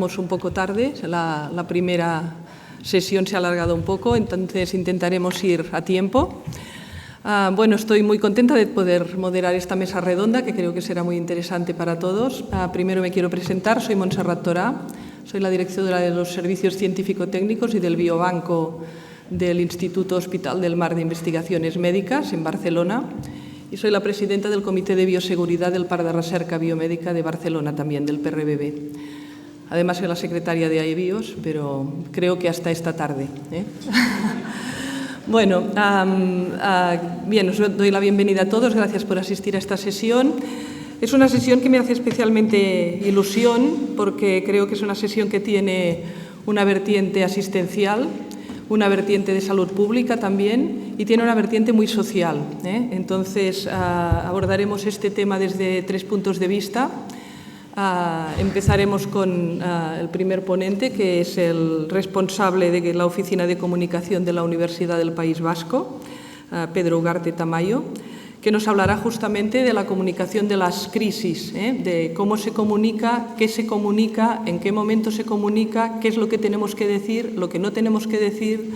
Un poco tarde, la primera sesión se ha alargado un poco, entonces intentaremos ir a tiempo. Bueno, estoy muy contenta de poder moderar esta mesa redonda, que creo que será muy interesante para todos. Primero me quiero presentar, soy Montserrat Torà, soy la directora de los Servicios Científico-Técnicos y del Biobanco del Instituto Hospital del Mar de Investigaciones Médicas en Barcelona y soy la presidenta del Comité de Bioseguridad del Parc de Recerca Biomédica de Barcelona, también del PRBB. Además, soy la secretaria de AEBIOS, pero creo que hasta esta tarde. Bueno, bien, os doy la bienvenida a todos. Gracias por asistir a esta sesión. Es una sesión que me hace especialmente ilusión porque creo que es una sesión que tiene una vertiente asistencial, una vertiente de salud pública también y tiene una vertiente muy social. Entonces, abordaremos este tema desde 3 puntos de vista. Empezaremos con el primer ponente, que es el responsable de la Oficina de Comunicación de la Universidad del País Vasco, Pedro Ugarte Tamayo, que nos hablará justamente de la comunicación de las crisis, de cómo se comunica, en qué momento se comunica, qué es lo que tenemos que decir, lo que no tenemos que decir,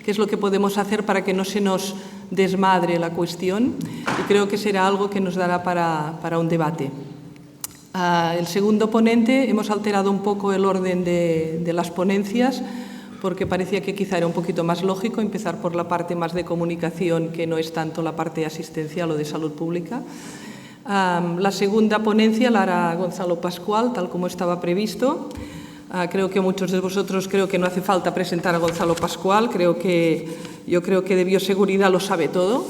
qué es lo que podemos hacer para que no se nos desmadre la cuestión. Y creo que será algo que nos dará para un debate. El segundo ponente, hemos alterado un poco el orden de las ponencias porque parecía que quizá era un poquito más lógico empezar por la parte más de comunicación, que no es tanto la parte asistencial o de salud pública. La segunda ponencia la hará Gonzalo Pascual, tal como estaba previsto. Creo que muchos de vosotros creo que no hace falta presentar a Gonzalo Pascual. Yo creo que de bioseguridad lo sabe todo,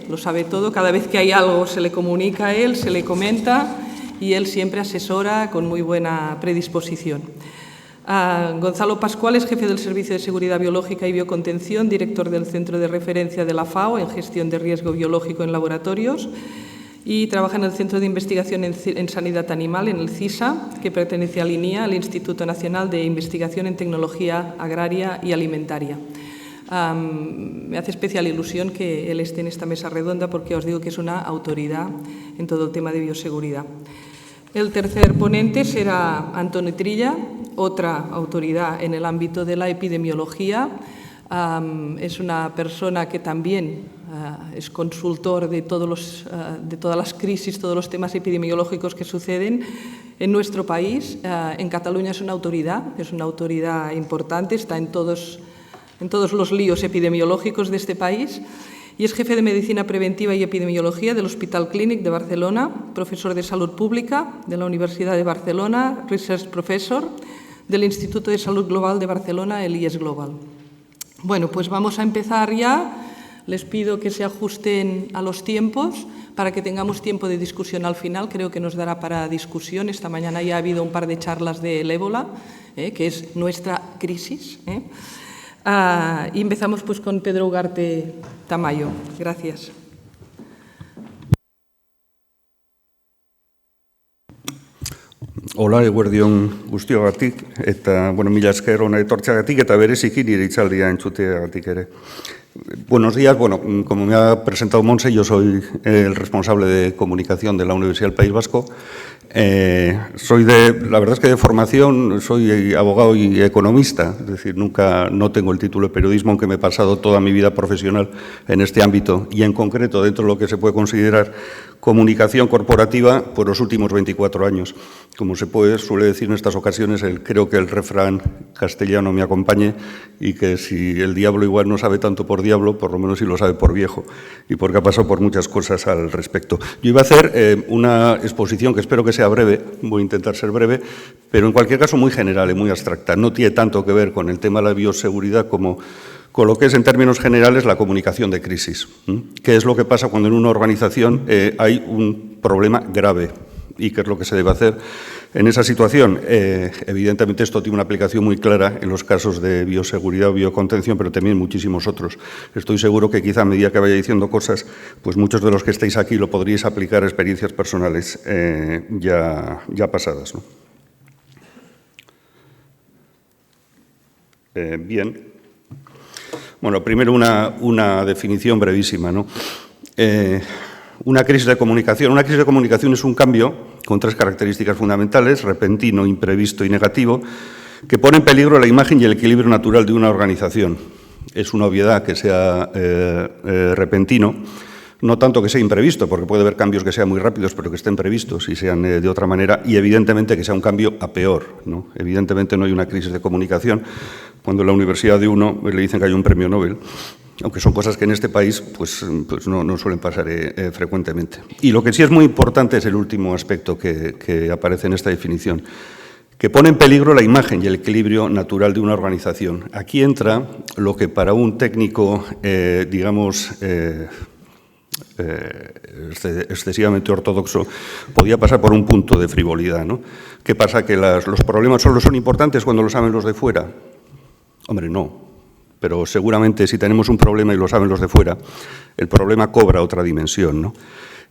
lo sabe todo. Cada vez que hay algo se le comunica a él, se le comenta y él siempre asesora con muy buena predisposición. Gonzalo Pascual es jefe del Servicio de Seguridad Biológica y Biocontención, director del Centro de Referencia de la FAO en Gestión de Riesgo Biológico en Laboratorios y trabaja en el Centro de Investigación en Sanidad Animal, en el CISA, que pertenece al INIA, al Instituto Nacional de Investigación en Tecnología Agraria y Alimentaria. Me hace especial ilusión que él esté en esta mesa redonda porque os digo que es una autoridad en todo el tema de bioseguridad. El tercer ponente será Antoni Trilla, otra autoridad en el ámbito de la epidemiología. Es una persona que también es consultor de todas las crisis, todos los temas epidemiológicos que suceden en nuestro país. En Cataluña es una autoridad importante, está en todos los líos epidemiológicos de este país y es jefe de Medicina Preventiva y Epidemiología del Hospital Clínic de Barcelona, profesor de Salud Pública de la Universidad de Barcelona, Research Professor del Instituto de Salud Global de Barcelona, el IES Global. Bueno, pues vamos a empezar ya. Les pido que se ajusten a los tiempos para que tengamos tiempo de discusión al final. Creo que nos dará para discusión. Esta mañana ya ha habido un par de charlas del ébola, que es nuestra crisis. Y empezamos pues con Pedro Ugarte Tamayo. Gracias. Hola, eguerdion guztiogatik, eta, mila esker hona etortzeagatik, eta bereziki nire hitzaldia entzuteagatik ere. Buenos días. Como me ha presentado Monse, yo soy el responsable de comunicación de la Universidad del País Vasco. La verdad es que de formación soy abogado y economista, es decir, no tengo el título de periodismo, aunque me he pasado toda mi vida profesional en este ámbito y en concreto dentro de lo que se puede considerar comunicación corporativa por los últimos 24 años. Como suele decir en estas ocasiones, creo que el refrán castellano me acompañe y que si el diablo igual no sabe tanto por diablo, por lo menos sí lo sabe por viejo y porque ha pasado por muchas cosas al respecto. Yo iba a hacer una exposición que espero que sea breve, voy a intentar ser breve, pero en cualquier caso muy general y muy abstracta. No tiene tanto que ver con el tema de la bioseguridad como con lo que es en términos generales la comunicación de crisis. ¿Qué es lo que pasa cuando en una organización hay un problema grave? ¿Y qué es lo que se debe hacer en esa situación? Evidentemente esto tiene una aplicación muy clara en los casos de bioseguridad o biocontención, pero también en muchísimos otros. Estoy seguro que quizá a medida que vaya diciendo cosas, pues muchos de los que estáis aquí lo podríais aplicar a experiencias personales ya pasadas, ¿no? Bien. Bueno, primero una definición brevísima, ¿no? Una crisis de comunicación es un cambio con 3 características fundamentales: repentino, imprevisto y negativo, que pone en peligro la imagen y el equilibrio natural de una organización. Es una obviedad que sea repentino, no tanto que sea imprevisto, porque puede haber cambios que sean muy rápidos, pero que estén previstos y sean de otra manera, y evidentemente que sea un cambio a peor, ¿no? Evidentemente no hay una crisis de comunicación cuando en la universidad de uno le dicen que hay un premio Nobel, aunque son cosas que en este país pues no suelen pasar frecuentemente. Y lo que sí es muy importante es el último aspecto que aparece en esta definición, que pone en peligro la imagen y el equilibrio natural de una organización. Aquí entra lo que para un técnico, excesivamente ortodoxo, podía pasar por un punto de frivolidad, ¿no? ¿Qué pasa? ¿Que los problemas solo son importantes cuando lo saben los de fuera? Hombre, no. Pero seguramente si tenemos un problema y lo saben los de fuera, el problema cobra otra dimensión, ¿no?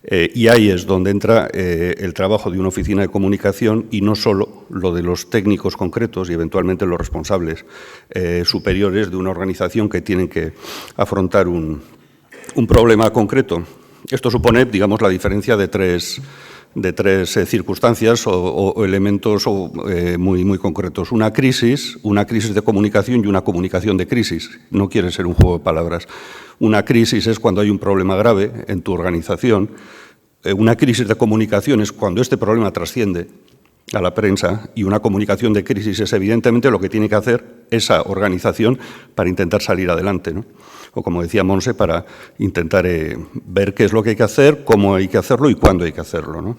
Y ahí es donde entra el trabajo de una oficina de comunicación y no solo lo de los técnicos concretos y eventualmente los responsables superiores de una organización que tienen que afrontar un problema concreto. Esto supone, digamos, la diferencia de tres circunstancias o elementos muy concretos. Una crisis de comunicación y una comunicación de crisis. No quiere ser un juego de palabras. Una crisis es cuando hay un problema grave en tu organización. Una crisis de comunicación es cuando este problema trasciende a la prensa, y una comunicación de crisis es evidentemente lo que tiene que hacer esa organización para intentar salir adelante, ¿no? O como decía Monse, para intentar ver qué es lo que hay que hacer, cómo hay que hacerlo y cuándo hay que hacerlo, ¿no?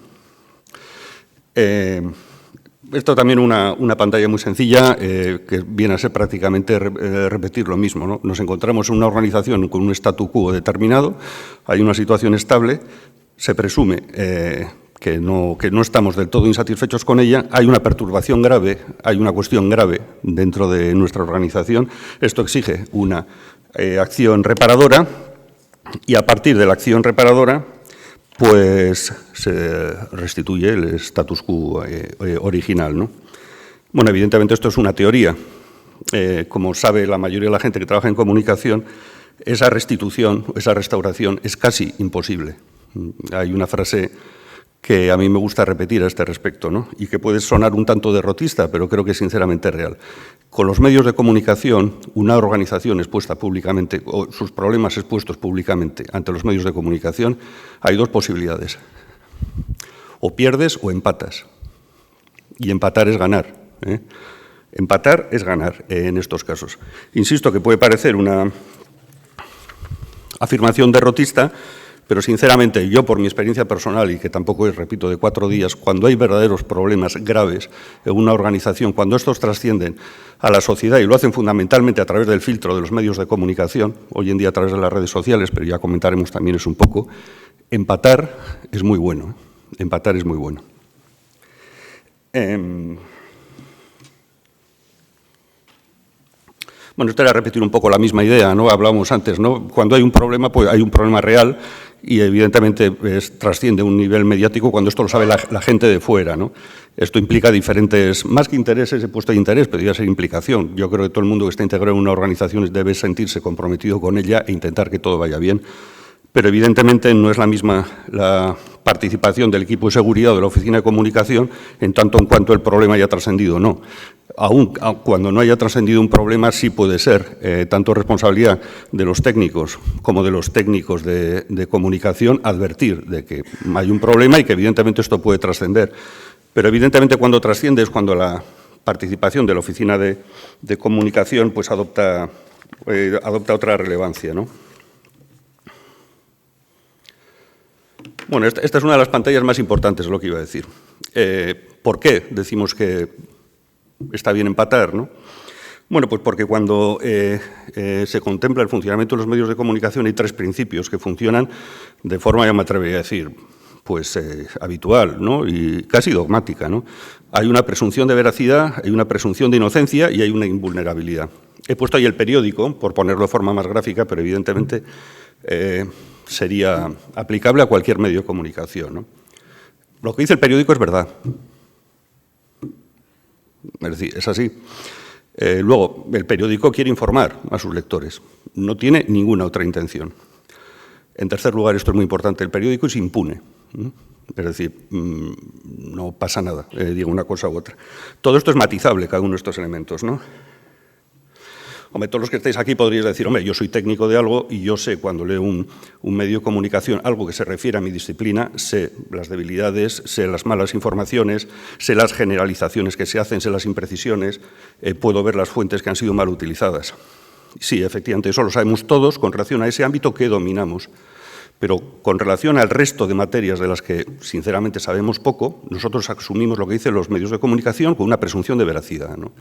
Esto también una pantalla muy sencilla que viene a ser prácticamente repetir lo mismo, ¿no? Nos encontramos en una organización con un statu quo determinado, hay una situación estable, se presume que no estamos del todo insatisfechos con ella, hay una perturbación grave, hay una cuestión grave dentro de nuestra organización, esto exige una acción reparadora, y a partir de la acción reparadora pues se restituye el status quo original, ¿no? Bueno, evidentemente esto es una teoría. Como sabe la mayoría de la gente que trabaja en comunicación, esa restitución, esa restauración es casi imposible. Hay una frase que a mí me gusta repetir a este respecto, ¿no? Y que puede sonar un tanto derrotista, pero creo que es sinceramente real. Con los medios de comunicación, una organización expuesta públicamente, o sus problemas expuestos públicamente ante los medios de comunicación, hay 2 posibilidades. O pierdes o empatas. Y empatar es ganar, ¿eh? Empatar es ganar en estos casos. Insisto que puede parecer una afirmación derrotista, pero sinceramente yo, por mi experiencia personal, y que tampoco es, repito, de 4 días, cuando hay verdaderos problemas graves en una organización, cuando estos trascienden a la sociedad y lo hacen fundamentalmente a través del filtro de los medios de comunicación, hoy en día a través de las redes sociales, pero ya comentaremos también eso un poco, empatar es muy bueno, empatar es muy bueno. Bueno, esto era repetir un poco la misma idea, ¿no? Hablábamos antes, ¿no? Cuando hay un problema, pues hay un problema real y evidentemente trasciende un nivel mediático cuando esto lo sabe la gente de fuera, ¿no? Esto implica diferentes, más que intereses, he puesto interés, pero debería ser implicación. Yo creo que todo el mundo que está integrado en una organización debe sentirse comprometido con ella e intentar que todo vaya bien. Pero evidentemente no es la misma la participación del equipo de seguridad o de la oficina de comunicación en tanto en cuanto el problema haya trascendido, no. Aún cuando no haya trascendido un problema, sí puede ser tanto responsabilidad de los técnicos como de los técnicos de comunicación advertir de que hay un problema y que evidentemente esto puede trascender. Pero evidentemente cuando trasciende es cuando la participación de la oficina de comunicación pues adopta otra relevancia, ¿no? Bueno, esta es una de las pantallas más importantes, es lo que iba a decir. ¿Por qué decimos que está bien empatar, ¿no? Bueno, pues porque cuando se contempla el funcionamiento de los medios de comunicación hay 3 principios que funcionan de forma, ya me atrevería a decir, pues habitual, ¿no? Y casi dogmática, ¿no? Hay una presunción de veracidad, hay una presunción de inocencia y hay una invulnerabilidad. He puesto ahí el periódico, por ponerlo de forma más gráfica, pero evidentemente sería aplicable a cualquier medio de comunicación, ¿no? Lo que dice el periódico es verdad. Es decir, es así. Luego, el periódico quiere informar a sus lectores. No tiene ninguna otra intención. En tercer lugar, esto es muy importante, el periódico es impune. Es decir, no pasa nada, digo una cosa u otra. Todo esto es matizable, cada uno de estos elementos, ¿no? Hombre, todos los que estáis aquí podríais decir, hombre, yo soy técnico de algo y yo sé cuando leo un medio de comunicación, algo que se refiere a mi disciplina, sé las debilidades, sé las malas informaciones, sé las generalizaciones que se hacen, sé las imprecisiones, puedo ver las fuentes que han sido mal utilizadas. Sí, efectivamente, eso lo sabemos todos con relación a ese ámbito que dominamos. Pero con relación al resto de materias de las que, sinceramente, sabemos poco, nosotros asumimos lo que dicen los medios de comunicación con una presunción de veracidad, ¿no?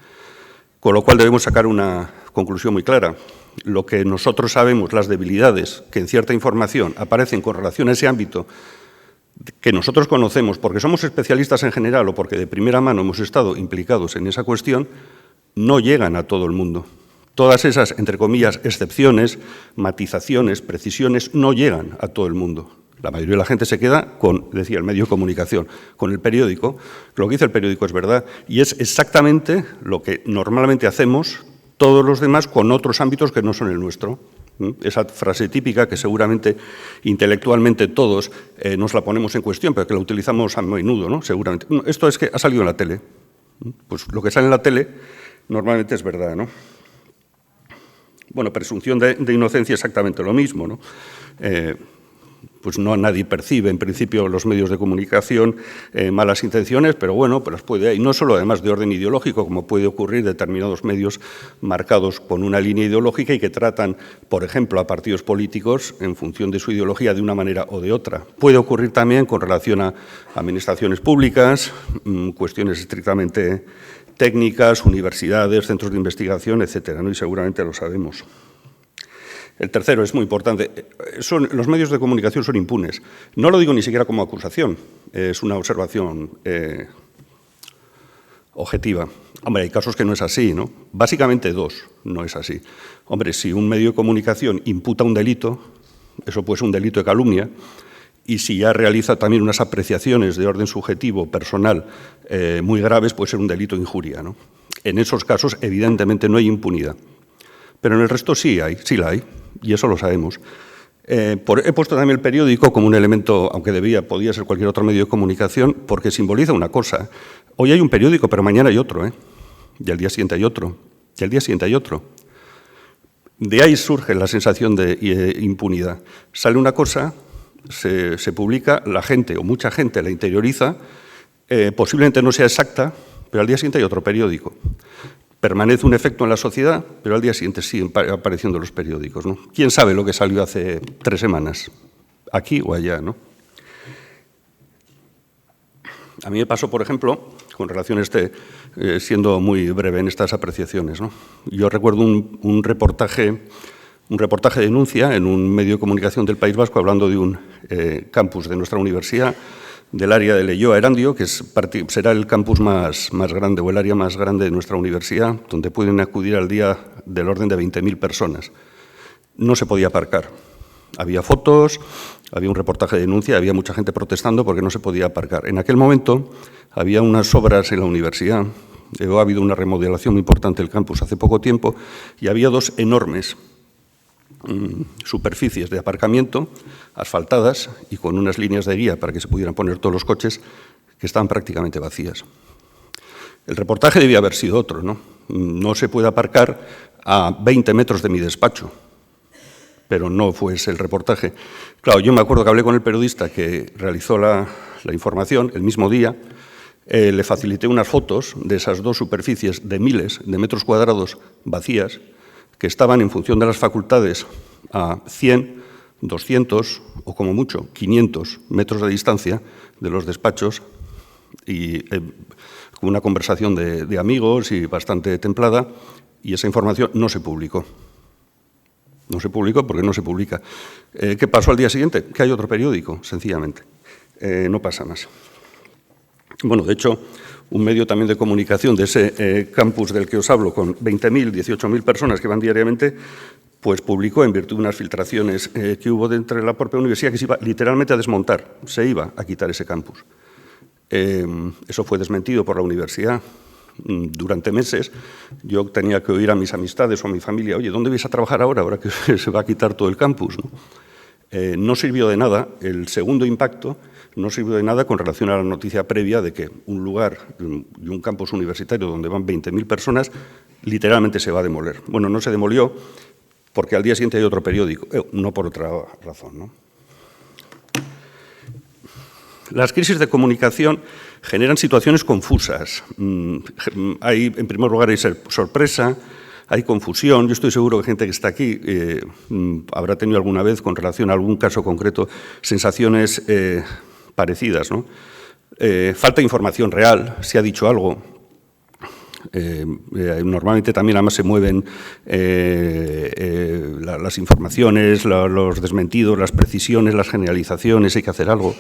Con lo cual debemos sacar una conclusión muy clara. Lo que nosotros sabemos, las debilidades que en cierta información aparecen con relación a ese ámbito que nosotros conocemos porque somos especialistas en general o porque de primera mano hemos estado implicados en esa cuestión, no llegan a todo el mundo. Todas esas, entre comillas, excepciones, matizaciones, precisiones, no llegan a todo el mundo. La mayoría de la gente se queda con, decía, el medio de comunicación, con el periódico. Lo que dice el periódico es verdad y es exactamente lo que normalmente hacemos todos los demás con otros ámbitos que no son el nuestro. Esa frase típica que seguramente intelectualmente todos nos la ponemos en cuestión, pero que la utilizamos a menudo, ¿no? Seguramente. Esto es que ha salido en la tele. Pues lo que sale en la tele normalmente es verdad, ¿no? Bueno, presunción de inocencia exactamente lo mismo, ¿no? Pues no nadie percibe, en principio, los medios de comunicación malas intenciones, pero bueno, pues puede, y no solo además de orden ideológico, como puede ocurrir determinados medios marcados con una línea ideológica y que tratan, por ejemplo, a partidos políticos en función de su ideología de una manera o de otra. Puede ocurrir también con relación a administraciones públicas, cuestiones estrictamente técnicas, universidades, centros de investigación, etcétera, ¿no? Y seguramente lo sabemos. El tercero es muy importante. Los medios de comunicación son impunes. No lo digo ni siquiera como acusación, es una observación objetiva. Hombre, hay casos que no es así, ¿no? Básicamente dos, no es así. Hombre, si un medio de comunicación imputa un delito, eso puede ser un delito de calumnia, y si ya realiza también unas apreciaciones de orden subjetivo, personal, muy graves, puede ser un delito de injuria, ¿no? En esos casos, evidentemente, no hay impunidad. Pero en el resto sí la hay, y eso lo sabemos. He puesto también el periódico como un elemento, aunque podía ser cualquier otro medio de comunicación, porque simboliza una cosa. Hoy hay un periódico, pero mañana hay otro, y al día siguiente hay otro, y al día siguiente hay otro. De ahí surge la sensación de impunidad. Sale una cosa, se publica, la gente o mucha gente la interioriza, posiblemente no sea exacta, pero al día siguiente hay otro periódico. Permanece un efecto en la sociedad, pero al día siguiente siguen apareciendo los periódicos, ¿no? ¿Quién sabe lo que salió hace 3 semanas? Aquí o allá, ¿no? A mí me pasó, por ejemplo, con relación a siendo muy breve en estas apreciaciones, ¿no? Yo recuerdo un reportaje de denuncia en un medio de comunicación del País Vasco hablando de un campus de nuestra universidad, del área de Leioa Erandio, que será el campus más grande o el área más grande de nuestra universidad, donde pueden acudir al día del orden de 20.000 personas. No se podía aparcar. Había fotos, había un reportaje de denuncia, había mucha gente protestando porque no se podía aparcar. En aquel momento había unas obras en la universidad, ha habido una remodelación muy importante del campus hace poco tiempo, y había 2 enormes superficies de aparcamiento asfaltadas y con unas líneas de guía para que se pudieran poner todos los coches que estaban prácticamente vacías. El reportaje debía haber sido otro, ¿no? No se puede aparcar a 20 metros de mi despacho, pero no fue ese el reportaje. Claro, yo me acuerdo que hablé con el periodista que realizó la información el mismo día, le facilité unas fotos de esas 2 superficies de miles de metros cuadrados vacías que estaban en función de las facultades a 100, 200 o como mucho 500 metros de distancia de los despachos y con una conversación de amigos y bastante templada, y esa información no se publicó. No se publicó porque no se publica. ¿Qué pasó al día siguiente? Que hay otro periódico, sencillamente. No pasa más. Bueno, de hecho, un medio también de comunicación de ese campus del que os hablo, con 20.000, 18.000 personas que van diariamente, pues publicó, en virtud de unas filtraciones que hubo dentro de la propia universidad, que se iba literalmente a desmontar, se iba a quitar ese campus. Eso fue desmentido por la universidad. Durante meses yo tenía que oír a mis amistades o a mi familia, oye, ¿dónde vais a trabajar ahora que se va a quitar todo el campus, ¿no? No sirvió de nada el segundo impacto no sirvió de nada con relación a la noticia previa de que un lugar y un campus universitario donde van 20.000 personas literalmente se va a demoler. Bueno, no se demolió porque al día siguiente hay otro periódico, no por otra razón, ¿no? Las crisis de comunicación generan situaciones confusas. Hay, en primer lugar, hay sorpresa, hay confusión. Yo estoy seguro que gente que está aquí habrá tenido alguna vez, con relación a algún caso concreto, sensaciones parecidas, ¿no? Falta información real, se ha dicho algo. Normalmente también además se mueven las informaciones, los desmentidos, las precisiones, las generalizaciones, hay que hacer algo.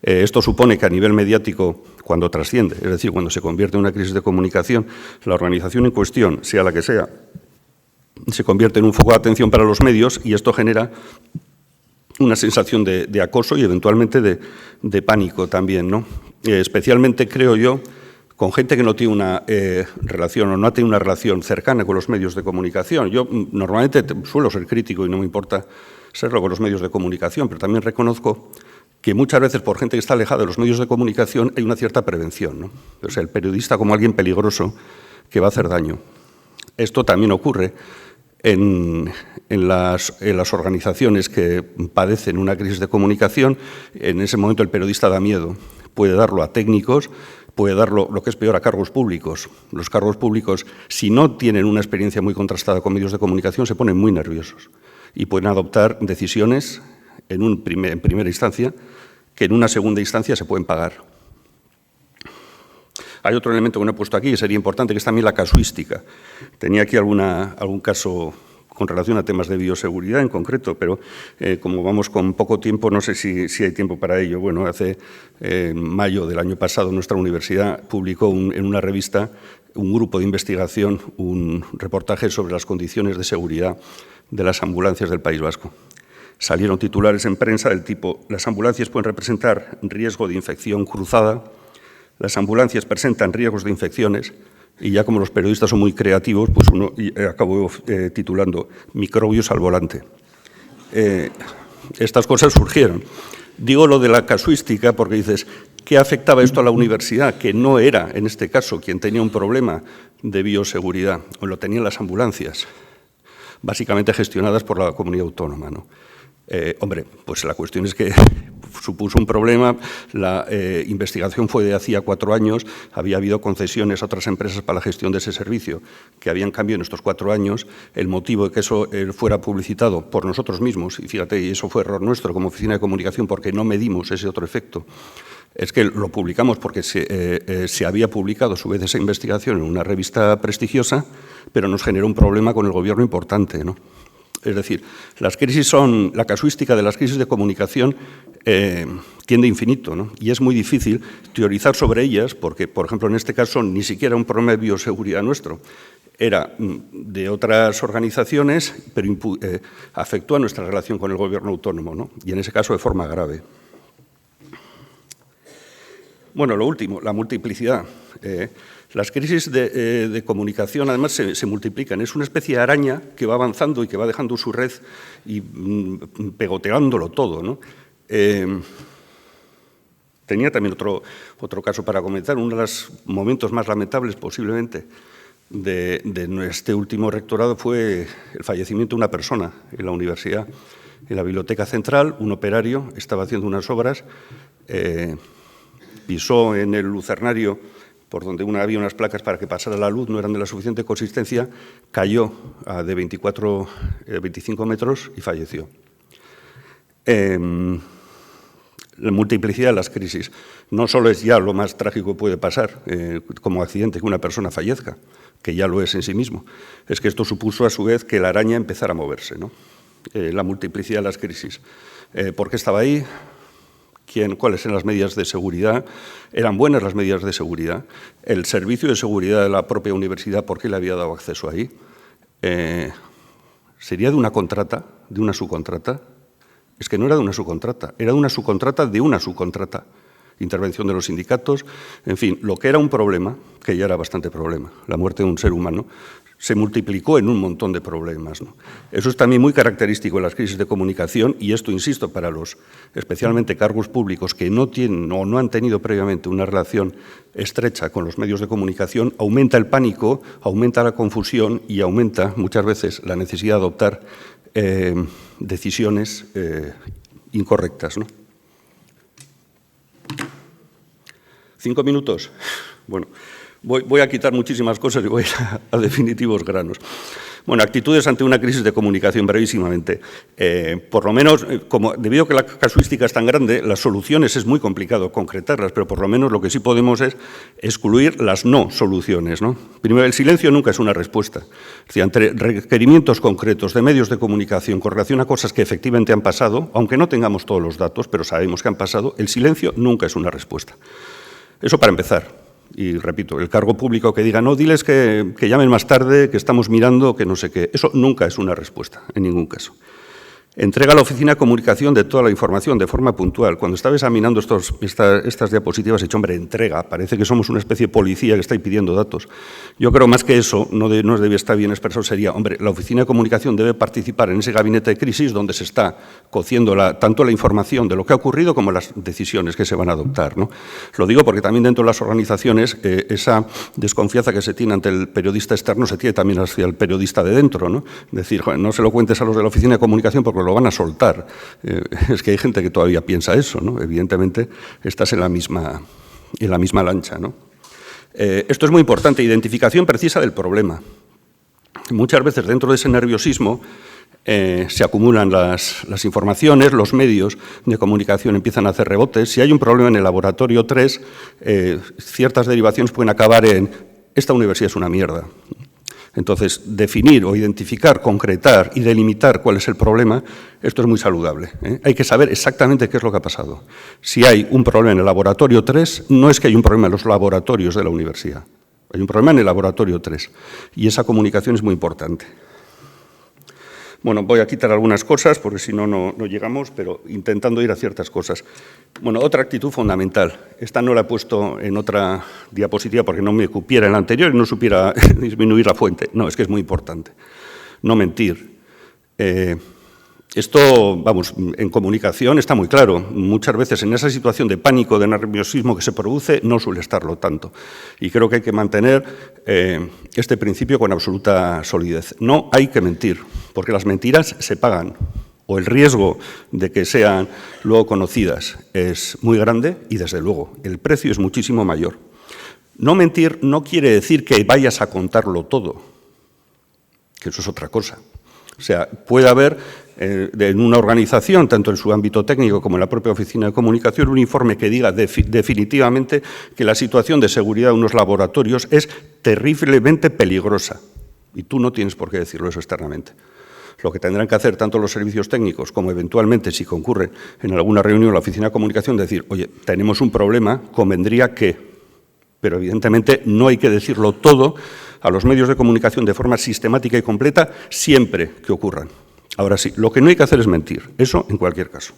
Esto supone que a nivel mediático, cuando trasciende, es decir, cuando se convierte en una crisis de comunicación, la organización en cuestión, sea la que sea, se convierte en un foco de atención para los medios y esto genera una sensación de acoso y eventualmente de pánico también, ¿no? Especialmente, creo yo, con gente que no tiene una relación o no ha tenido una relación cercana con los medios de comunicación. Yo normalmente suelo ser crítico y no me importa serlo con los medios de comunicación, pero también reconozco que muchas veces por gente que está alejada de los medios de comunicación hay una cierta prevención, ¿no? O sea, el periodista como alguien peligroso que va a hacer daño. Esto también ocurre en las organizaciones que padecen una crisis de comunicación. En ese momento el periodista da miedo. Puede darlo a técnicos, puede darlo, lo que es peor, a cargos públicos. Los cargos públicos, si no tienen una experiencia muy contrastada con medios de comunicación, se ponen muy nerviosos y pueden adoptar decisiones en primera instancia que en una segunda instancia se pueden pagar. Hay otro elemento que no he puesto aquí que sería importante, que es también la casuística. Tenía aquí algún caso con relación a temas de bioseguridad en concreto, pero como vamos con poco tiempo, no sé si hay tiempo para ello. Bueno, en mayo del año pasado nuestra universidad publicó en una revista un grupo de investigación, un reportaje sobre las condiciones de seguridad de las ambulancias del País Vasco. Salieron titulares en prensa del tipo: las ambulancias pueden representar riesgo de infección cruzada, las ambulancias presentan riesgos de infecciones, y ya como los periodistas son muy creativos, pues uno acabó titulando microbios al volante. Estas cosas surgieron. Digo lo de la casuística porque dices, ¿qué afectaba esto a la universidad? Que no era, en este caso, quien tenía un problema de bioseguridad, o lo tenían las ambulancias, básicamente gestionadas por la comunidad autónoma, ¿no? Hombre, pues la cuestión es que supuso un problema. La investigación fue de hacía 4 años, había habido concesiones a otras empresas para la gestión de ese servicio que habían cambiado en estos 4 años. El motivo de que eso fuera publicitado por nosotros mismos, y fíjate, y eso fue error nuestro como oficina de comunicación porque no medimos ese otro efecto, es que lo publicamos porque se había publicado a su vez esa investigación en una revista prestigiosa, pero nos generó un problema con el gobierno importante, ¿no? Es decir, la casuística de las crisis de comunicación tiende a infinito, ¿no? Y es muy difícil teorizar sobre ellas porque, por ejemplo, en este caso ni siquiera un problema de bioseguridad nuestro, era de otras organizaciones, pero afectó a nuestra relación con el gobierno autónomo, ¿no? Y en ese caso de forma grave. Bueno, lo último, la multiplicidad. Las crisis de comunicación, además, se multiplican. Es una especie de araña que va avanzando y que va dejando su red y pegoteándolo todo, ¿no? Tenía también otro caso para comentar. Uno de los momentos más lamentables, posiblemente, de este último rectorado fue el fallecimiento de una persona en la universidad. En la biblioteca central, un operario estaba haciendo unas obras, pisó en el lucernario por donde había unas placas para que pasara la luz, no eran de la suficiente consistencia, cayó de 25 metros y falleció. La multiplicidad de las crisis no solo es ya lo más trágico que puede pasar como accidente, que una persona fallezca, que ya lo es en sí mismo, es que esto supuso a su vez que la araña empezara a moverse, ¿no? La multiplicidad de las crisis. ¿Por qué estaba ahí? ¿Cuáles eran las medidas de seguridad? ¿Eran buenas las medidas de seguridad? ¿El servicio de seguridad de la propia universidad, por qué le había dado acceso ahí? ¿Sería de una contrata, de una subcontrata? Es que no era de una subcontrata, era de una subcontrata de una subcontrata. Intervención de los sindicatos, en fin, lo que era un problema, que ya era bastante problema, la muerte de un ser humano, se multiplicó en un montón de problemas, ¿no? Eso es también muy característico en las crisis de comunicación y esto, insisto, para los especialmente cargos públicos que no tienen o no han tenido previamente una relación estrecha con los medios de comunicación, aumenta el pánico, aumenta la confusión y aumenta muchas veces la necesidad de adoptar decisiones incorrectas, ¿no? 5 minutos. Bueno. Voy a quitar muchísimas cosas y voy a definitivos granos. Bueno, actitudes ante una crisis de comunicación, brevísimamente. Por lo menos, debido a que la casuística es tan grande, las soluciones es muy complicado concretarlas, pero por lo menos lo que sí podemos es excluir las no soluciones, ¿no? Primero, el silencio nunca es una respuesta. Es decir, ante requerimientos concretos de medios de comunicación con relación a cosas que efectivamente han pasado, aunque no tengamos todos los datos, pero sabemos que han pasado, el silencio nunca es una respuesta. Eso para empezar. Y repito, el cargo público que diga, no, diles que llamen más tarde, que estamos mirando, que no sé qué. Eso nunca es una respuesta, en ningún caso. Entrega a la oficina de comunicación de toda la información de forma puntual. Cuando estaba examinando estas diapositivas, he dicho, hombre, entrega. Parece que somos una especie de policía que está pidiendo datos. Yo creo más que eso, no debe estar bien expresado, sería, hombre, la oficina de comunicación debe participar en ese gabinete de crisis donde se está cociendo tanto la información de lo que ha ocurrido como las decisiones que se van a adoptar, ¿no? Lo digo porque también dentro de las organizaciones esa desconfianza que se tiene ante el periodista externo se tiene también hacia el periodista de dentro, ¿no? Es decir, joder, no se lo cuentes a los de la oficina de comunicación porque lo van a soltar. Es que hay gente que todavía piensa eso, ¿no? Evidentemente, estás en la misma lancha, ¿no? Esto es muy importante, identificación precisa del problema. Muchas veces dentro de ese nerviosismo se acumulan las informaciones, los medios de comunicación empiezan a hacer rebotes. Si hay un problema en el laboratorio 3, ciertas derivaciones pueden acabar en esta universidad es una mierda. Entonces, definir o identificar, concretar y delimitar cuál es el problema, esto es muy saludable, ¿eh? Hay que saber exactamente qué es lo que ha pasado. Si hay un problema en el laboratorio 3, no es que hay un problema en los laboratorios de la universidad. Hay un problema en el laboratorio 3 y esa comunicación es muy importante. Bueno, voy a quitar algunas cosas porque si no, no llegamos, pero intentando ir a ciertas cosas. Bueno, otra actitud fundamental. Esta no la he puesto en otra diapositiva porque no me cupiera en la anterior y no supiera disminuir la fuente. No, es que es muy importante. No mentir. Esto, vamos, en comunicación está muy claro. Muchas veces en esa situación de pánico, de nerviosismo que se produce, no suele estarlo tanto. Y creo que hay que mantener este principio con absoluta solidez. No hay que mentir, porque las mentiras se pagan, o el riesgo de que sean luego conocidas es muy grande y, desde luego, el precio es muchísimo mayor. No mentir no quiere decir que vayas a contarlo todo, que eso es otra cosa. O sea, puede haber en una organización, tanto en su ámbito técnico como en la propia oficina de comunicación, un informe que diga definitivamente que la situación de seguridad de unos laboratorios es terriblemente peligrosa. Y tú no tienes por qué decirlo eso externamente. Lo que tendrán que hacer tanto los servicios técnicos como eventualmente, si concurre en alguna reunión la oficina de comunicación, decir, oye, tenemos un problema, convendría que... Pero evidentemente no hay que decirlo todo a los medios de comunicación de forma sistemática y completa siempre que ocurran. Ahora sí, lo que no hay que hacer es mentir, eso en cualquier caso.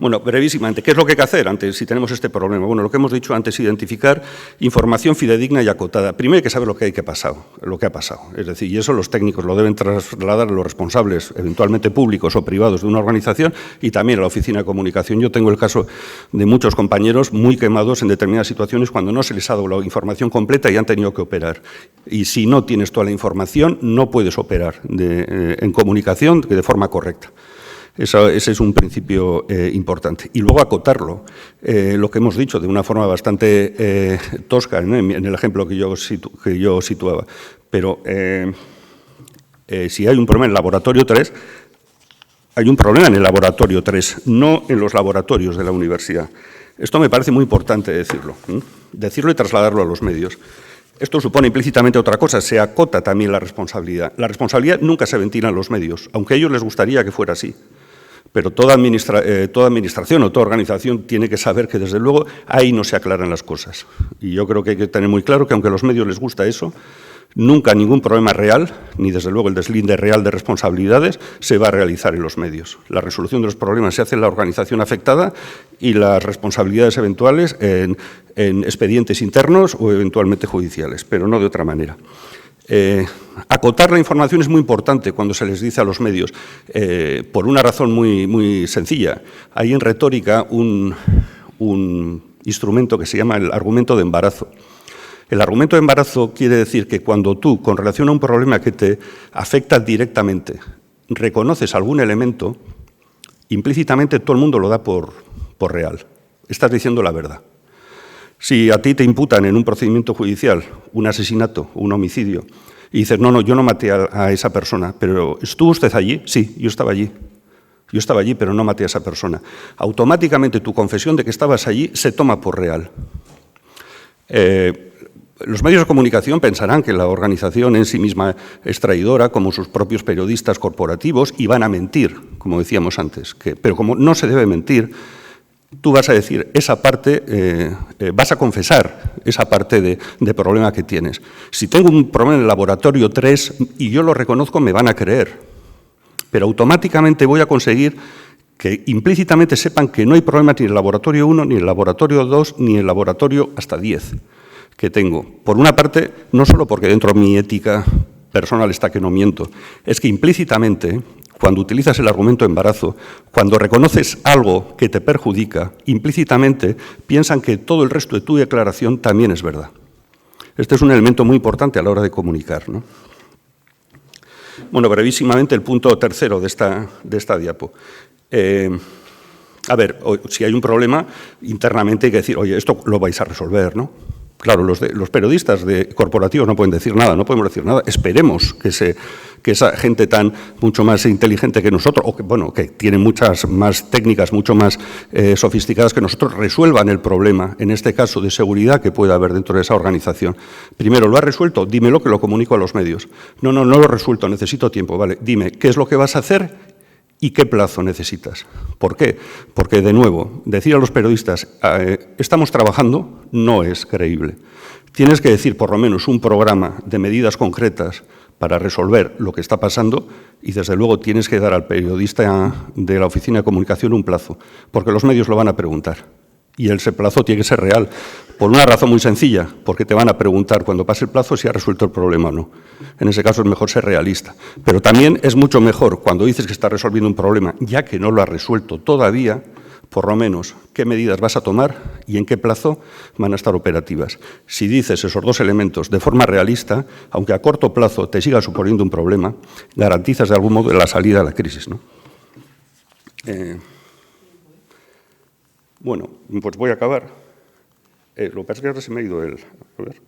Bueno, brevísimamente, ¿qué es lo que hay que hacer si tenemos este problema? Bueno, lo que hemos dicho antes, identificar información fidedigna y acotada. Primero hay que saber lo que ha pasado. Es decir, y eso los técnicos lo deben trasladar a los responsables, eventualmente públicos o privados de una organización y también a la oficina de comunicación. Yo tengo el caso de muchos compañeros muy quemados en determinadas situaciones cuando no se les ha dado la información completa y han tenido que operar. Y si no tienes toda la información, no puedes operar en comunicación de forma correcta. Ese es un principio importante. Y luego acotarlo, lo que hemos dicho de una forma bastante tosca, ¿no? En el ejemplo que yo situaba. Pero si hay un problema en el laboratorio 3, hay un problema en el laboratorio 3, no en los laboratorios de la universidad. Esto me parece muy importante decirlo, ¿eh? Decirlo y trasladarlo a los medios. Esto supone implícitamente otra cosa, se acota también la responsabilidad. La responsabilidad nunca se ventila en los medios, aunque a ellos les gustaría que fuera así. Pero toda administración o toda organización tiene que saber que, desde luego, ahí no se aclaran las cosas. Y yo creo que hay que tener muy claro que, aunque a los medios les gusta eso, Nunca ningún problema real, ni desde luego el deslinde real de responsabilidades, se va a realizar en los medios. La resolución de los problemas se hace en la organización afectada y las responsabilidades eventuales en expedientes internos o eventualmente judiciales, pero no de otra manera. Acotar la información es muy importante cuando se les dice a los medios, por una razón muy sencilla. Hay en retórica un instrumento que se llama el argumento de embarazo. El argumento de embarazo quiere decir que cuando tú, con relación a un problema que te afecta directamente, reconoces algún elemento, implícitamente todo el mundo lo da por real. Estás diciendo la verdad. Si a ti te imputan en un procedimiento judicial un asesinato, un homicidio, y dices, no, yo no maté a esa persona, pero ¿estuvo usted allí? Sí, yo estaba allí. Yo estaba allí, pero no maté a esa persona. Automáticamente tu confesión de que estabas allí se toma por real. Los medios de comunicación pensarán que la organización en sí misma es traidora, como sus propios periodistas corporativos, y van a mentir, como decíamos antes. Pero como no se debe mentir, tú vas a decir esa parte, vas a confesar esa parte de problema que tienes. Si tengo un problema en el laboratorio 3 y yo lo reconozco, me van a creer. Pero automáticamente voy a conseguir que implícitamente sepan que no hay problema ni en el laboratorio 1, ni en el laboratorio 2, ni en el laboratorio hasta 10 que tengo. Por una parte, no solo porque dentro de mi ética personal está que no miento, es que implícitamente, cuando utilizas el argumento de embarazo, cuando reconoces algo que te perjudica, implícitamente piensan que todo el resto de tu declaración también es verdad. Este es un elemento muy importante a la hora de comunicar, ¿no? Bueno, brevísimamente el punto tercero de esta diapo. A ver, si hay un problema, internamente hay que decir, oye, esto lo vais a resolver, ¿no? Claro, los periodistas corporativos no pueden decir nada, no podemos decir nada. Esperemos que esa gente tan mucho más inteligente que nosotros, o que tienen muchas más técnicas, mucho más sofisticadas que nosotros, resuelvan el problema, en este caso de seguridad que pueda haber dentro de esa organización. Primero, ¿lo has resuelto? Dímelo, que lo comunico a los medios. No lo he resuelto, necesito tiempo. Vale, dime, ¿qué es lo que vas a hacer? ¿Y qué plazo necesitas? ¿Por qué? Porque, de nuevo, decir a los periodistas, estamos trabajando, no es creíble. Tienes que decir, por lo menos, un programa de medidas concretas para resolver lo que está pasando y, desde luego, tienes que dar al periodista de la Oficina de Comunicación un plazo, porque los medios lo van a preguntar. Y ese plazo tiene que ser real, por una razón muy sencilla, porque te van a preguntar cuando pase el plazo si has resuelto el problema o no. En ese caso es mejor ser realista. Pero también es mucho mejor cuando dices que estás resolviendo un problema, ya que no lo has resuelto todavía, por lo menos qué medidas vas a tomar y en qué plazo van a estar operativas. Si dices esos dos elementos de forma realista, aunque a corto plazo te siga suponiendo un problema, garantizas de algún modo la salida de la crisis, ¿no? Bueno, pues voy a acabar. Lo que pasa es que ahora se me ha ido el... A ver.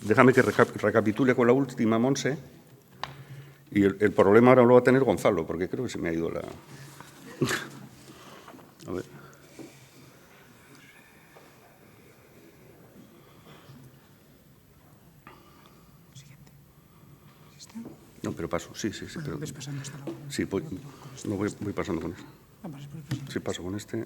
Déjame que recapitule con la última, Monse. Y el problema ahora lo va a tener Gonzalo, porque creo que se me ha ido la... A ver. No, pero paso, sí. Pero... ¿Ves pasando hasta la... Sí, voy pasando con este. Sí, paso con este.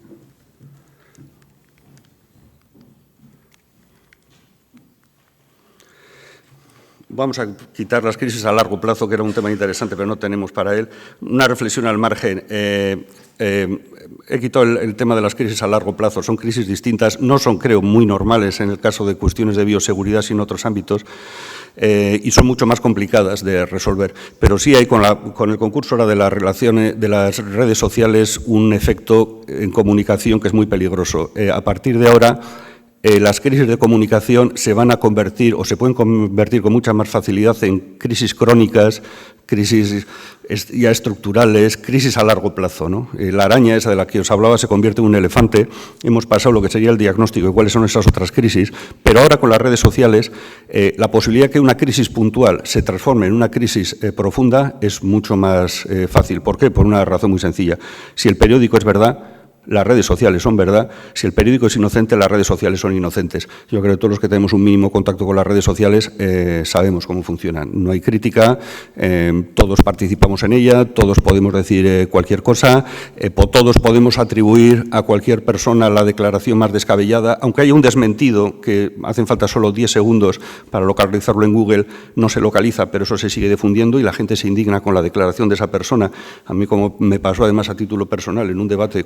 Vamos a quitar las crisis a largo plazo, que era un tema interesante, pero no tenemos para él. Una reflexión al margen. He quitado el tema de las crisis a largo plazo. Son crisis distintas, no son, creo, muy normales en el caso de cuestiones de bioseguridad, sino en otros ámbitos. Y son mucho más complicadas de resolver. Pero sí hay con el concurso ahora de las relaciones, de las redes sociales, un efecto en comunicación que es muy peligroso. A partir de ahora, las crisis de comunicación se van a convertir o se pueden convertir con mucha más facilidad en crisis crónicas, crisis ya estructurales, crisis a largo plazo, ¿no? La araña esa de la que os hablaba se convierte en un elefante. Hemos pasado lo que sería el diagnóstico de cuáles son esas otras crisis, pero ahora con las redes sociales la posibilidad de que una crisis puntual se transforme en una crisis profunda es mucho más fácil. ¿Por qué? Por una razón muy sencilla. Si el periódico es verdad, las redes sociales son verdad, si el periódico es inocente, las redes sociales son inocentes. Yo creo que todos los que tenemos un mínimo contacto con las redes sociales sabemos cómo funcionan. No hay crítica, todos participamos en ella, todos podemos decir cualquier cosa, todos podemos atribuir a cualquier persona la declaración más descabellada, aunque haya un desmentido, que hacen falta solo 10 segundos para localizarlo en Google, no se localiza, pero eso se sigue difundiendo y la gente se indigna con la declaración de esa persona. A mí, como me pasó además a título personal en un debate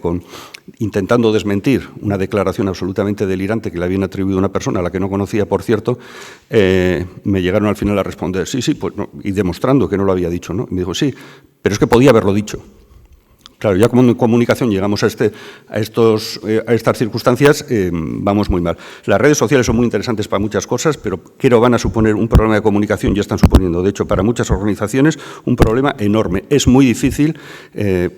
intentando desmentir una declaración absolutamente delirante que le habían atribuido a una persona a la que no conocía, por cierto, me llegaron al final a responder, sí, pues no, y demostrando que no lo había dicho, ¿no? Y me dijo, sí, pero es que podía haberlo dicho. Claro, ya como en comunicación llegamos a estas circunstancias, vamos muy mal. Las redes sociales son muy interesantes para muchas cosas, pero creo van a suponer un problema de comunicación, ya están suponiendo, de hecho, para muchas organizaciones, un problema enorme. Es muy difícil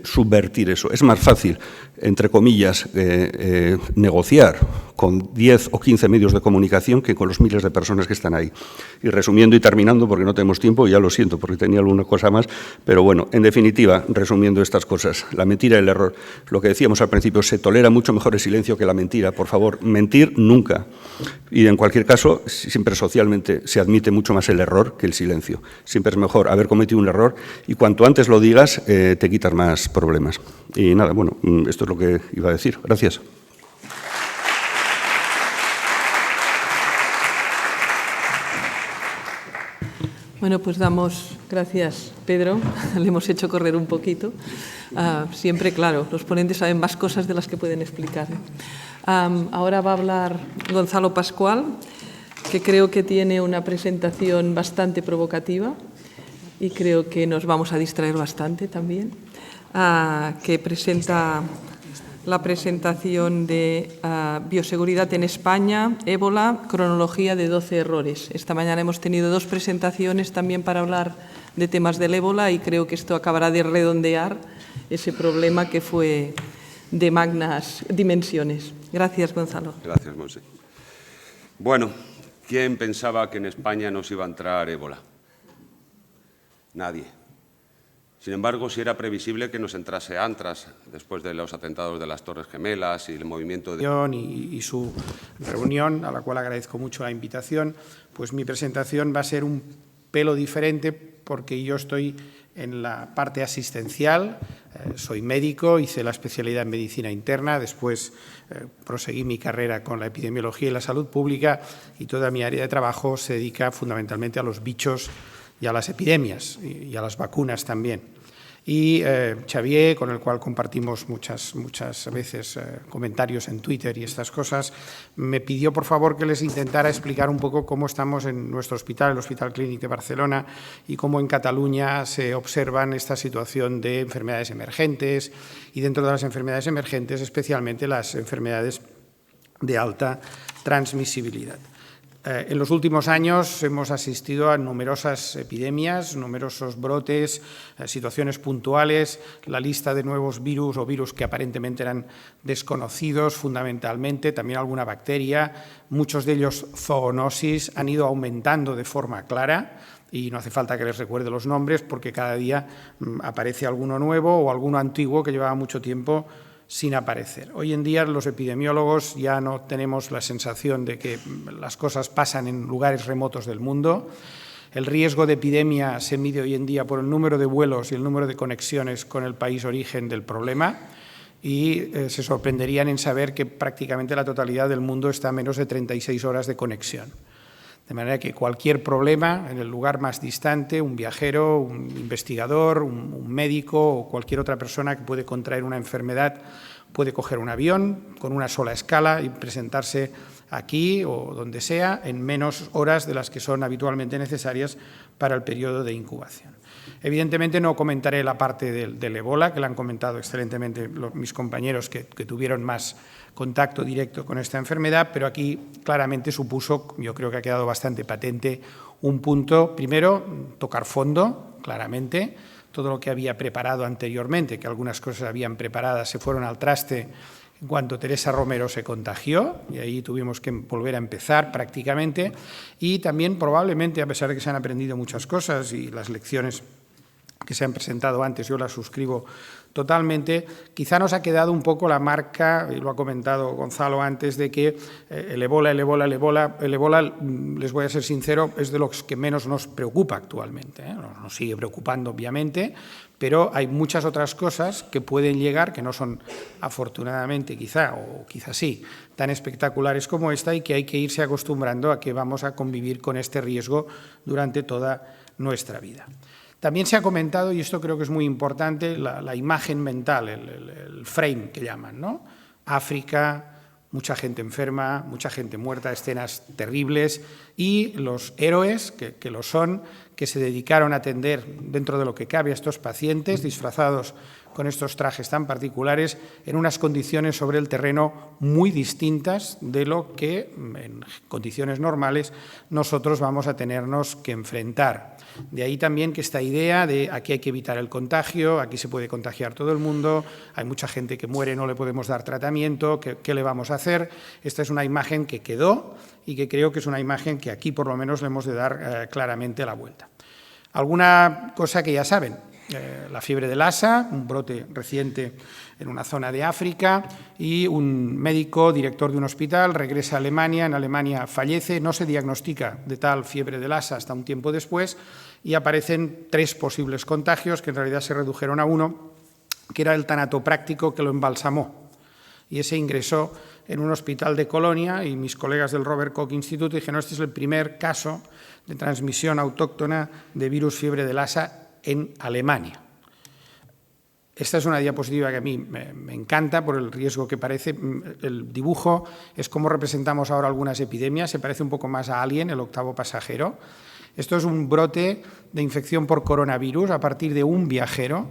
subvertir eso. Es más fácil, entre comillas, negociar con 10 o 15 medios de comunicación que con los miles de personas que están ahí. Y resumiendo y terminando, porque no tenemos tiempo, ya lo siento, porque tenía alguna cosa más, pero bueno, en definitiva, resumiendo estas cosas, la mentira y el error. Lo que decíamos al principio, se tolera mucho mejor el silencio que la mentira. Por favor, mentir nunca. Y en cualquier caso, siempre socialmente se admite mucho más el error que el silencio. Siempre es mejor haber cometido un error y cuanto antes lo digas, te quitas más problemas. Y nada, bueno, esto es lo que iba a decir. Gracias. Bueno, pues damos gracias, Pedro. Le hemos hecho correr un poquito. Siempre, claro, los ponentes saben más cosas de las que pueden explicar. Ahora va a hablar Gonzalo Pascual, que creo que tiene una presentación bastante provocativa y creo que nos vamos a distraer bastante también, que presenta la presentación de Bioseguridad en España, ébola, cronología de 12 errores. Esta mañana hemos tenido 2 presentaciones también para hablar de temas del ébola y creo que esto acabará de redondear ese problema que fue de magnas dimensiones. Gracias, Gonzalo. Gracias, Monse. Bueno, ¿quién pensaba que en España nos iba a entrar ébola? Nadie. Sin embargo, sí era previsible que nos entrase Antras después de los atentados de las Torres Gemelas y el movimiento de... Y su reunión, a la cual agradezco mucho la invitación, pues mi presentación va a ser un pelo diferente porque yo estoy en la parte asistencial, soy médico, hice la especialidad en medicina interna, después proseguí mi carrera con la epidemiología y la salud pública y toda mi área de trabajo se dedica fundamentalmente a los bichos y a las epidemias y a las vacunas también. Y Xavier, con el cual compartimos muchas veces comentarios en Twitter y estas cosas, me pidió por favor que les intentara explicar un poco cómo estamos en nuestro hospital, el Hospital Clínic de Barcelona, y cómo en Cataluña se observan esta situación de enfermedades emergentes y dentro de las enfermedades emergentes especialmente las enfermedades de alta transmisibilidad. En los últimos años hemos asistido a numerosas epidemias, numerosos brotes, situaciones puntuales, la lista de nuevos virus o virus que aparentemente eran desconocidos fundamentalmente, también alguna bacteria, muchos de ellos zoonosis, han ido aumentando de forma clara y no hace falta que les recuerde los nombres porque cada día aparece alguno nuevo o alguno antiguo que llevaba mucho tiempo sin aparecer. Hoy en día los epidemiólogos ya no tenemos la sensación de que las cosas pasan en lugares remotos del mundo. El riesgo de epidemia se mide hoy en día por el número de vuelos y el número de conexiones con el país origen del problema y se sorprenderían en saber que prácticamente la totalidad del mundo está a menos de 36 horas de conexión. De manera que cualquier problema en el lugar más distante, un viajero, un investigador, un médico o cualquier otra persona que puede contraer una enfermedad puede coger un avión con una sola escala y presentarse aquí o donde sea en menos horas de las que son habitualmente necesarias para el periodo de incubación. Evidentemente no comentaré la parte del ébola, que la han comentado excelentemente mis compañeros que tuvieron más contacto directo con esta enfermedad, pero aquí claramente supuso, yo creo que ha quedado bastante patente, un punto, primero, tocar fondo, claramente, todo lo que había preparado anteriormente, que algunas cosas habían preparadas, se fueron al traste en cuanto Teresa Romero se contagió, y ahí tuvimos que volver a empezar prácticamente, y también probablemente, a pesar de que se han aprendido muchas cosas y las lecciones que se han presentado antes, yo las suscribo totalmente. Quizá nos ha quedado un poco la marca, y lo ha comentado Gonzalo antes, de que el ébola, les voy a ser sincero, es de los que menos nos preocupa actualmente. Nos sigue preocupando, obviamente, pero hay muchas otras cosas que pueden llegar, que no son afortunadamente quizá, o quizá sí, tan espectaculares como esta, y que hay que irse acostumbrando a que vamos a convivir con este riesgo durante toda nuestra vida. También se ha comentado, y esto creo que es muy importante, la imagen mental, el frame que llaman, ¿no? África, mucha gente enferma, mucha gente muerta, escenas terribles, y los héroes, que lo son, que se dedicaron a atender dentro de lo que cabe a estos pacientes, disfrazados con estos trajes tan particulares, en unas condiciones sobre el terreno muy distintas de lo que en condiciones normales nosotros vamos a tenernos que enfrentar. De ahí también que esta idea de aquí hay que evitar el contagio, aquí se puede contagiar todo el mundo, hay mucha gente que muere, no le podemos dar tratamiento, ¿qué le vamos a hacer? Esta es una imagen que quedó y que creo que es una imagen que aquí por lo menos le hemos de dar claramente la vuelta. Alguna cosa que ya saben, la fiebre de Lassa, un brote reciente en una zona de África, y un médico, director de un hospital, regresa a Alemania, en Alemania fallece, no se diagnostica de tal fiebre de Lassa hasta un tiempo después, y aparecen 3 posibles contagios, que en realidad se redujeron a uno, que era el tanatopráctico que lo embalsamó. Y ese ingresó en un hospital de Colonia, y mis colegas del Robert Koch Institute dijeron, este es el primer caso de transmisión autóctona de virus fiebre de Lassa en Alemania. Esta es una diapositiva que a mí me encanta por el riesgo que parece. El dibujo es cómo representamos ahora algunas epidemias, se parece un poco más a Alien, el octavo pasajero. Esto es un brote de infección por coronavirus a partir de un viajero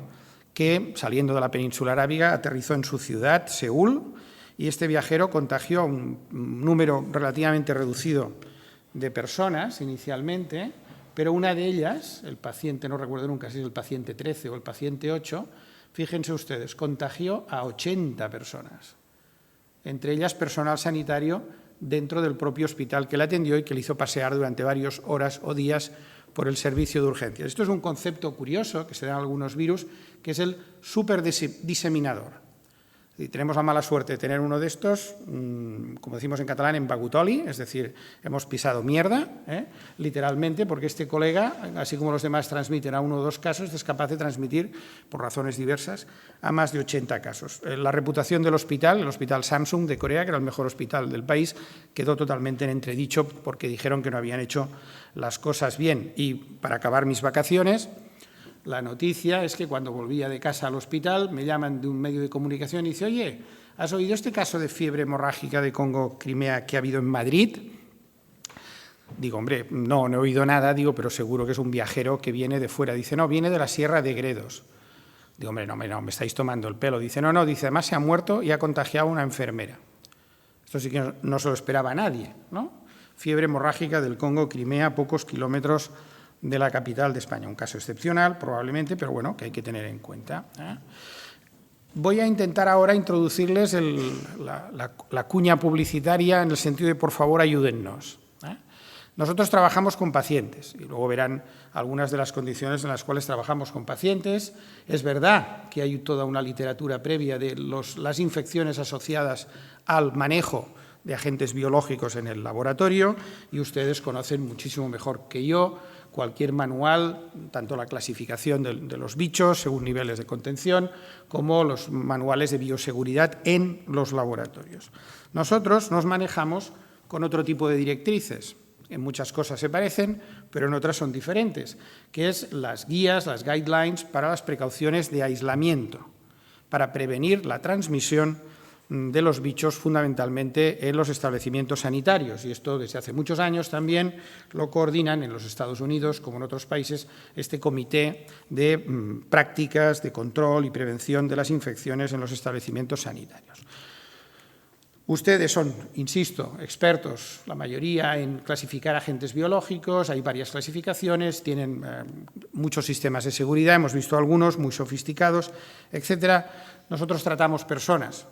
que, saliendo de la península arábiga, aterrizó en su ciudad, Seúl, y este viajero contagió a un número relativamente reducido de personas inicialmente, pero una de ellas, el paciente, no recuerdo nunca si es el paciente 13 o el paciente 8, fíjense ustedes, contagió a 80 personas, entre ellas personal sanitario dentro del propio hospital que le atendió y que le hizo pasear durante varias horas o días por el servicio de urgencias. Esto es un concepto curioso que se da en algunos virus, que es el superdiseminador. Y tenemos la mala suerte de tener uno de estos, como decimos en catalán, en bagutoli, es decir, hemos pisado mierda, literalmente, porque este colega, así como los demás transmiten a 1 o 2 casos, es capaz de transmitir, por razones diversas, a más de 80 casos. La reputación del hospital, el hospital Samsung de Corea, que era el mejor hospital del país, quedó totalmente en entredicho porque dijeron que no habían hecho las cosas bien. Y para acabar mis vacaciones, la noticia es que cuando volvía de casa al hospital me llaman de un medio de comunicación y dice, oye, ¿has oído este caso de fiebre hemorrágica de Congo-Crimea que ha habido en Madrid? Digo, hombre, no he oído nada, digo, pero seguro que es un viajero que viene de fuera. Dice, no, viene de la Sierra de Gredos. Digo, hombre, no, me estáis tomando el pelo. Dice, no, dice, además se ha muerto y ha contagiado a una enfermera. Esto sí que no se lo esperaba a nadie, ¿no? Fiebre hemorrágica del Congo-Crimea, a pocos kilómetros de la capital de España. Un caso excepcional, probablemente, pero bueno, que hay que tener en cuenta. Voy a intentar ahora introducirles la cuña publicitaria en el sentido de, por favor, ayúdennos. Nosotros trabajamos con pacientes y luego verán algunas de las condiciones en las cuales trabajamos con pacientes. Es verdad que hay toda una literatura previa de las infecciones asociadas al manejo de agentes biológicos en el laboratorio, y ustedes conocen muchísimo mejor que yo cualquier manual, tanto la clasificación de los bichos según niveles de contención, como los manuales de bioseguridad en los laboratorios. Nosotros nos manejamos con otro tipo de directrices. En muchas cosas se parecen, pero en otras son diferentes, que es las guías, las guidelines para las precauciones de aislamiento, para prevenir la transmisión de los bichos fundamentalmente en los establecimientos sanitarios. Y esto desde hace muchos años también lo coordinan en los Estados Unidos, como en otros países, este comité de prácticas de control y prevención de las infecciones en los establecimientos sanitarios. Ustedes son, insisto, expertos, la mayoría, en clasificar agentes biológicos, hay varias clasificaciones, tienen muchos sistemas de seguridad, hemos visto algunos muy sofisticados, etcétera. Nosotros tratamos personas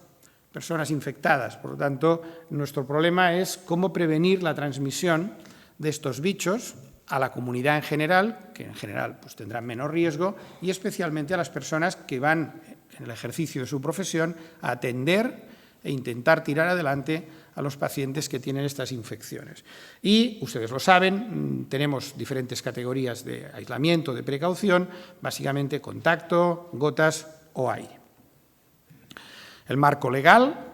infectadas, por lo tanto, nuestro problema es cómo prevenir la transmisión de estos bichos a la comunidad en general, que en general pues, tendrán menos riesgo, y especialmente a las personas que van en el ejercicio de su profesión a atender e intentar tirar adelante a los pacientes que tienen estas infecciones. Y, ustedes lo saben, tenemos diferentes categorías de aislamiento, de precaución, básicamente contacto, gotas o aire. El marco legal,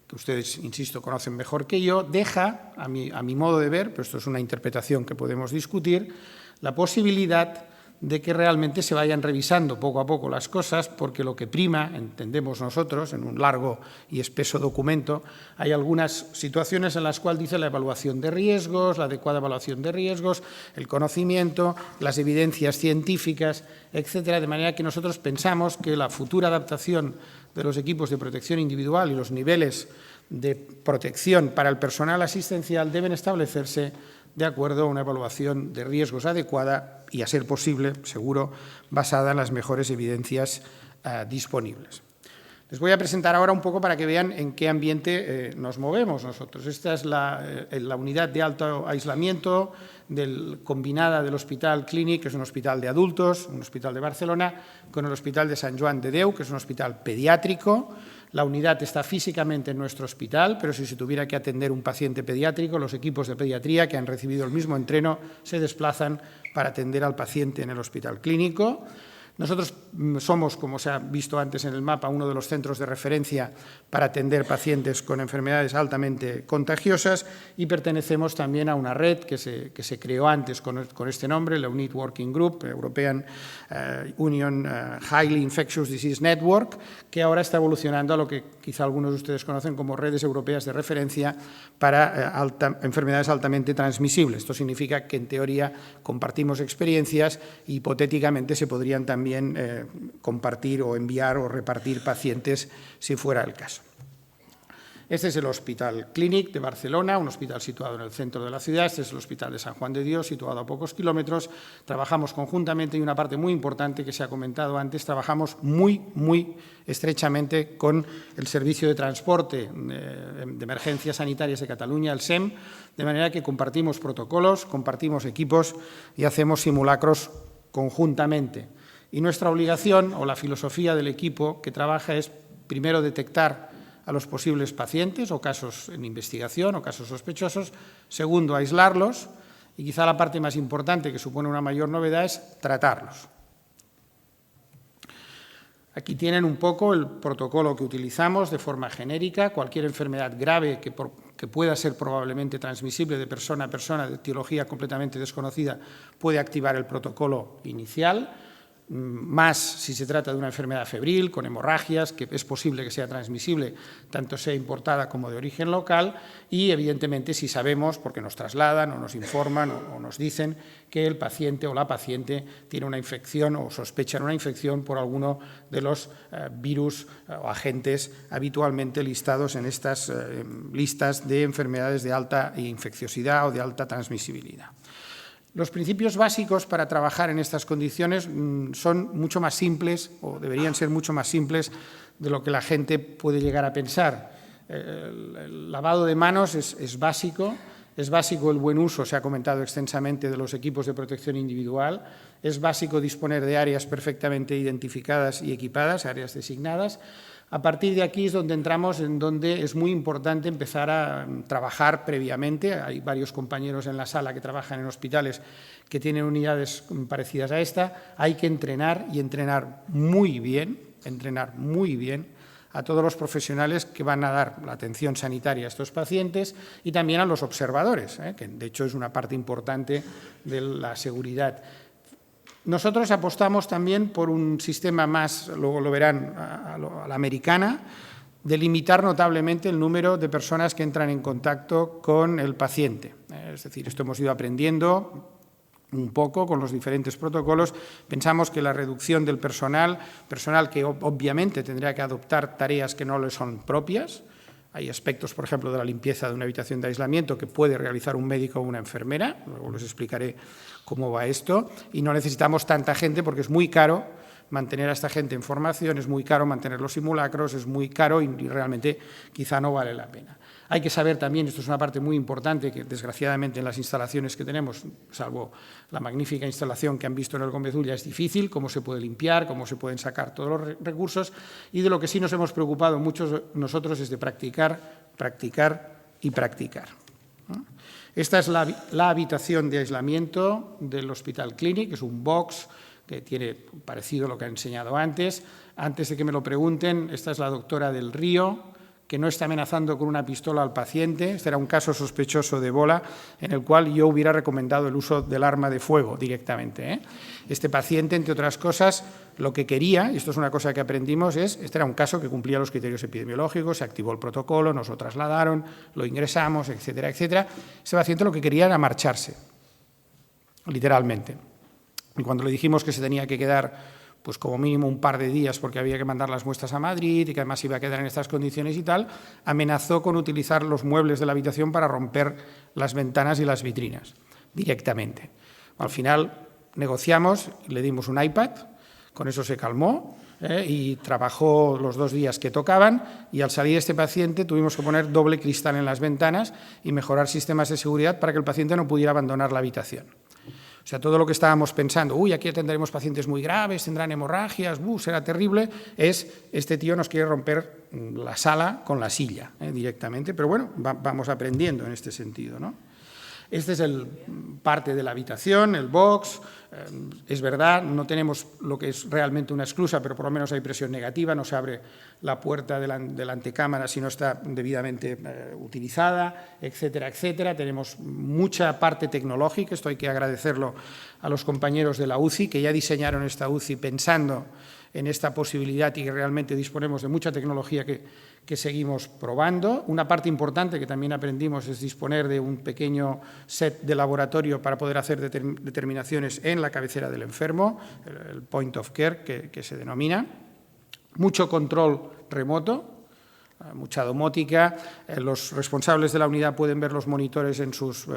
que ustedes, insisto, conocen mejor que yo, deja, a mi modo de ver, pero esto es una interpretación que podemos discutir, la posibilidad de que realmente se vayan revisando poco a poco las cosas, porque lo que prima, entendemos nosotros, en un largo y espeso documento, hay algunas situaciones en las cuales dice la evaluación de riesgos, la adecuada evaluación de riesgos, el conocimiento, las evidencias científicas, etcétera, de manera que nosotros pensamos que la futura adaptación de los equipos de protección individual y los niveles de protección para el personal asistencial deben establecerse de acuerdo a una evaluación de riesgos adecuada y, a ser posible, seguro, basada en las mejores evidencias disponibles. Les voy a presentar ahora un poco para que vean en qué ambiente nos movemos nosotros. Esta es la unidad de alto aislamiento combinada del Hospital Clínic, que es un hospital de adultos, un hospital de Barcelona, con el Hospital de Sant Joan de Déu, que es un hospital pediátrico. La unidad está físicamente en nuestro hospital, pero si se tuviera que atender un paciente pediátrico, los equipos de pediatría que han recibido el mismo entreno se desplazan para atender al paciente en el Hospital Clínico. Nosotros somos, como se ha visto antes en el mapa, uno de los centros de referencia para atender pacientes con enfermedades altamente contagiosas y pertenecemos también a una red que se creó antes con este nombre, la UNIT Working Group, European Union Highly Infectious Disease Network, que ahora está evolucionando a lo que quizá algunos de ustedes conocen como redes europeas de referencia para enfermedades altamente transmisibles. Esto significa que, en teoría, compartimos experiencias y hipotéticamente se podrían también compartir o enviar o repartir pacientes si fuera el caso. Este es el Hospital Clínic de Barcelona, un hospital situado en el centro de la ciudad. Este es el Hospital de Sant Joan de Dios, situado a pocos kilómetros. Trabajamos conjuntamente y una parte muy importante que se ha comentado antes, trabajamos muy estrechamente con el Servicio de Transporte de Emergencias Sanitarias de Cataluña, el SEM, de manera que compartimos protocolos, compartimos equipos y hacemos simulacros conjuntamente. Y nuestra obligación o la filosofía del equipo que trabaja es, primero, detectar a los posibles pacientes o casos en investigación o casos sospechosos. Segundo, aislarlos. Y quizá la parte más importante, que supone una mayor novedad, es tratarlos. Aquí tienen un poco el protocolo que utilizamos de forma genérica. Cualquier enfermedad grave que pueda ser probablemente transmisible de persona a persona, de etiología completamente desconocida, puede activar el protocolo inicial. Más si se trata de una enfermedad febril, con hemorragias, que es posible que sea transmisible, tanto sea importada como de origen local, y evidentemente si sabemos, porque nos trasladan o nos informan o nos dicen que el paciente o la paciente tiene una infección o sospechan una infección por alguno de los virus o agentes habitualmente listados en estas listas de enfermedades de alta infecciosidad o de alta transmisibilidad. Los principios básicos para trabajar en estas condiciones son mucho más simples, o deberían ser mucho más simples de lo que la gente puede llegar a pensar. El lavado de manos es básico el buen uso, se ha comentado extensamente, de los equipos de protección individual, es básico disponer de áreas perfectamente identificadas y equipadas, áreas designadas. A partir de aquí es donde entramos, en donde es muy importante empezar a trabajar previamente. Hay varios compañeros en la sala que trabajan en hospitales que tienen unidades parecidas a esta. Hay que entrenar y entrenar muy bien a todos los profesionales que van a dar la atención sanitaria a estos pacientes y también a los observadores, que de hecho es una parte importante de la seguridad. Nosotros apostamos también por un sistema más, luego lo verán, a la americana, de limitar notablemente el número de personas que entran en contacto con el paciente. Es decir, esto hemos ido aprendiendo un poco con los diferentes protocolos. Pensamos que la reducción del personal que obviamente tendría que adoptar tareas que no le son propias. Hay aspectos, por ejemplo, de la limpieza de una habitación de aislamiento que puede realizar un médico o una enfermera, luego les explicaré cómo va esto, y no necesitamos tanta gente porque es muy caro mantener a esta gente en formación, es muy caro mantener los simulacros, es muy caro y realmente quizá no vale la pena. Hay que saber también, esto es una parte muy importante, que desgraciadamente en las instalaciones que tenemos, salvo la magnífica instalación que han visto en el Gómez Ulla, es difícil, cómo se puede limpiar, cómo se pueden sacar todos los recursos, y de lo que sí nos hemos preocupado muchos nosotros es de practicar, practicar y practicar. Esta es la habitación de aislamiento del Hospital Clínic, es un box que tiene parecido a lo que he enseñado antes. Antes de que me lo pregunten, esta es la doctora del Río, que no está amenazando con una pistola al paciente. Este era un caso sospechoso de ébola en el cual yo hubiera recomendado el uso del arma de fuego directamente. Este paciente, entre otras cosas, lo que quería, y esto es una cosa que aprendimos, este era un caso que cumplía los criterios epidemiológicos, se activó el protocolo, nos lo trasladaron, lo ingresamos, etcétera, etcétera. Ese paciente lo que quería era marcharse, literalmente. Y cuando le dijimos que se tenía que quedar pues como mínimo un par de días porque había que mandar las muestras a Madrid y que además iba a quedar en estas condiciones y tal, amenazó con utilizar los muebles de la habitación para romper las ventanas y las vitrinas directamente. Al final negociamos, le dimos un iPad, con eso se calmó y trabajó los 2 días que tocaban, y al salir este paciente tuvimos que poner doble cristal en las ventanas y mejorar sistemas de seguridad para que el paciente no pudiera abandonar la habitación. O sea, todo lo que estábamos pensando, aquí atenderemos pacientes muy graves, tendrán hemorragias, será terrible, este tío nos quiere romper la sala con la silla directamente, pero bueno, vamos aprendiendo en este sentido, ¿no? Este es parte de la habitación, el box. Es verdad, no tenemos lo que es realmente una esclusa, pero por lo menos hay presión negativa, no se abre la puerta de la antecámara si no está debidamente utilizada, etcétera, etcétera. Tenemos mucha parte tecnológica, esto hay que agradecerlo a los compañeros de la UCI, que ya diseñaron esta UCI pensando en esta posibilidad y que realmente disponemos de mucha tecnología que seguimos probando. Una parte importante que también aprendimos es disponer de un pequeño set de laboratorio para poder hacer determinaciones en la cabecera del enfermo, el point of care que se denomina. Mucho control remoto, mucha domótica. Los responsables de la unidad pueden ver los monitores en sus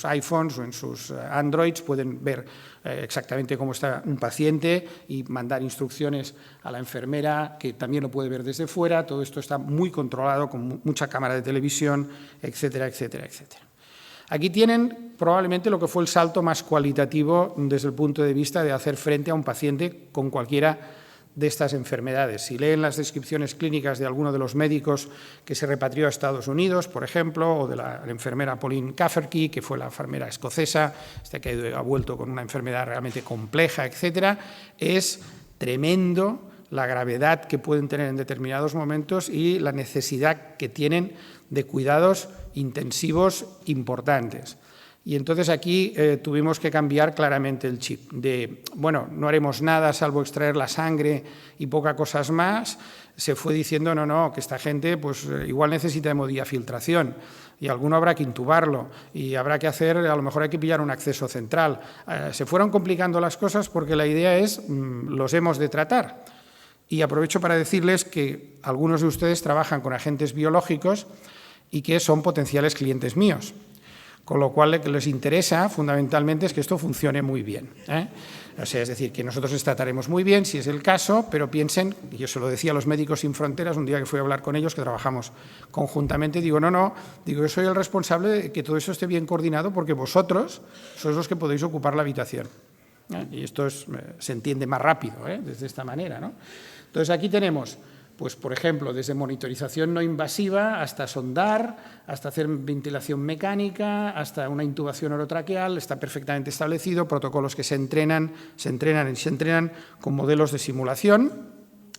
iPhones o en sus Androids, pueden ver exactamente cómo está un paciente y mandar instrucciones a la enfermera, que también lo puede ver desde fuera. Todo esto está muy controlado con mucha cámara de televisión, etcétera, etcétera, etcétera. Aquí tienen probablemente lo que fue el salto más cualitativo desde el punto de vista de hacer frente a un paciente con cualquiera de estas enfermedades. Si leen las descripciones clínicas de alguno de los médicos que se repatrió a Estados Unidos, por ejemplo, o de la enfermera Pauline Cafferty, que fue la enfermera escocesa, que ha vuelto con una enfermedad realmente compleja, etcétera, es tremendo la gravedad que pueden tener en determinados momentos y la necesidad que tienen de cuidados intensivos importantes. Y entonces aquí tuvimos que cambiar claramente el chip de, bueno, no haremos nada salvo extraer la sangre y pocas cosas más. Se fue diciendo, no, que esta gente pues igual necesita hemodiafiltración y alguno habrá que intubarlo y habrá que hacer, a lo mejor hay que pillar un acceso central. Se fueron complicando las cosas porque la idea es, los hemos de tratar. Y aprovecho para decirles que algunos de ustedes trabajan con agentes biológicos y que son potenciales clientes míos. Con lo cual, lo que les interesa fundamentalmente es que esto funcione muy bien. O sea, es decir, que nosotros les trataremos muy bien, si es el caso, pero piensen, y yo se lo decía a los Médicos Sin Fronteras, un día que fui a hablar con ellos, que trabajamos conjuntamente, digo, yo soy el responsable de que todo eso esté bien coordinado porque vosotros sois los que podéis ocupar la habitación. Y esto se entiende más rápido, desde esta manera, ¿no? Entonces, aquí tenemos, pues, por ejemplo, desde monitorización no invasiva hasta sondar, hasta hacer ventilación mecánica, hasta una intubación orotraqueal, está perfectamente establecido, protocolos que se entrenan con modelos de simulación.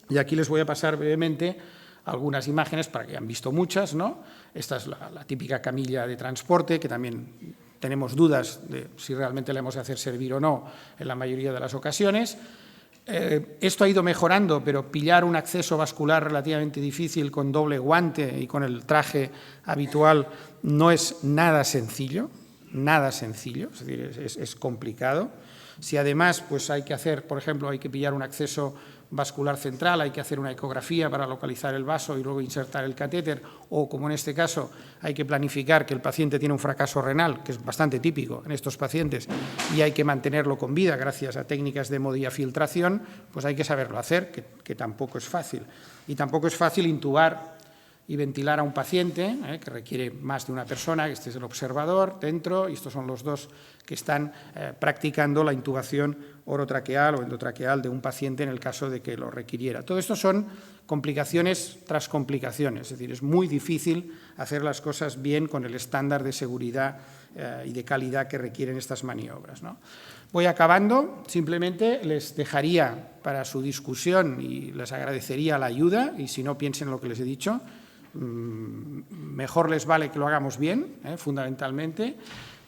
Y aquí les voy a pasar brevemente algunas imágenes para que hayan visto muchas, ¿no? Esta es la típica camilla de transporte, que también tenemos dudas de si realmente la hemos de hacer servir o no en la mayoría de las ocasiones. Esto ha ido mejorando, pero pillar un acceso vascular relativamente difícil con doble guante y con el traje habitual no es nada sencillo, es decir, es complicado. Si además pues hay que hacer, por ejemplo, hay que pillar un acceso vascular central, hay que hacer una ecografía para localizar el vaso y luego insertar el catéter, o como en este caso hay que planificar que el paciente tiene un fracaso renal, que es bastante típico en estos pacientes, y hay que mantenerlo con vida gracias a técnicas de hemodiafiltración, pues hay que saberlo hacer, que tampoco es fácil. Y tampoco es fácil intubar y ventilar a un paciente, que requiere más de una persona, este es el observador dentro, y estos son los dos que están practicando la intubación orotraqueal o endotraqueal de un paciente en el caso de que lo requiriera. Todo esto son complicaciones tras complicaciones, es decir, es muy difícil hacer las cosas bien con el estándar de seguridad y de calidad que requieren estas maniobras, ¿no? Voy acabando, simplemente les dejaría para su discusión y les agradecería la ayuda, y si no piensen lo que les he dicho, mejor les vale que lo hagamos bien, fundamentalmente.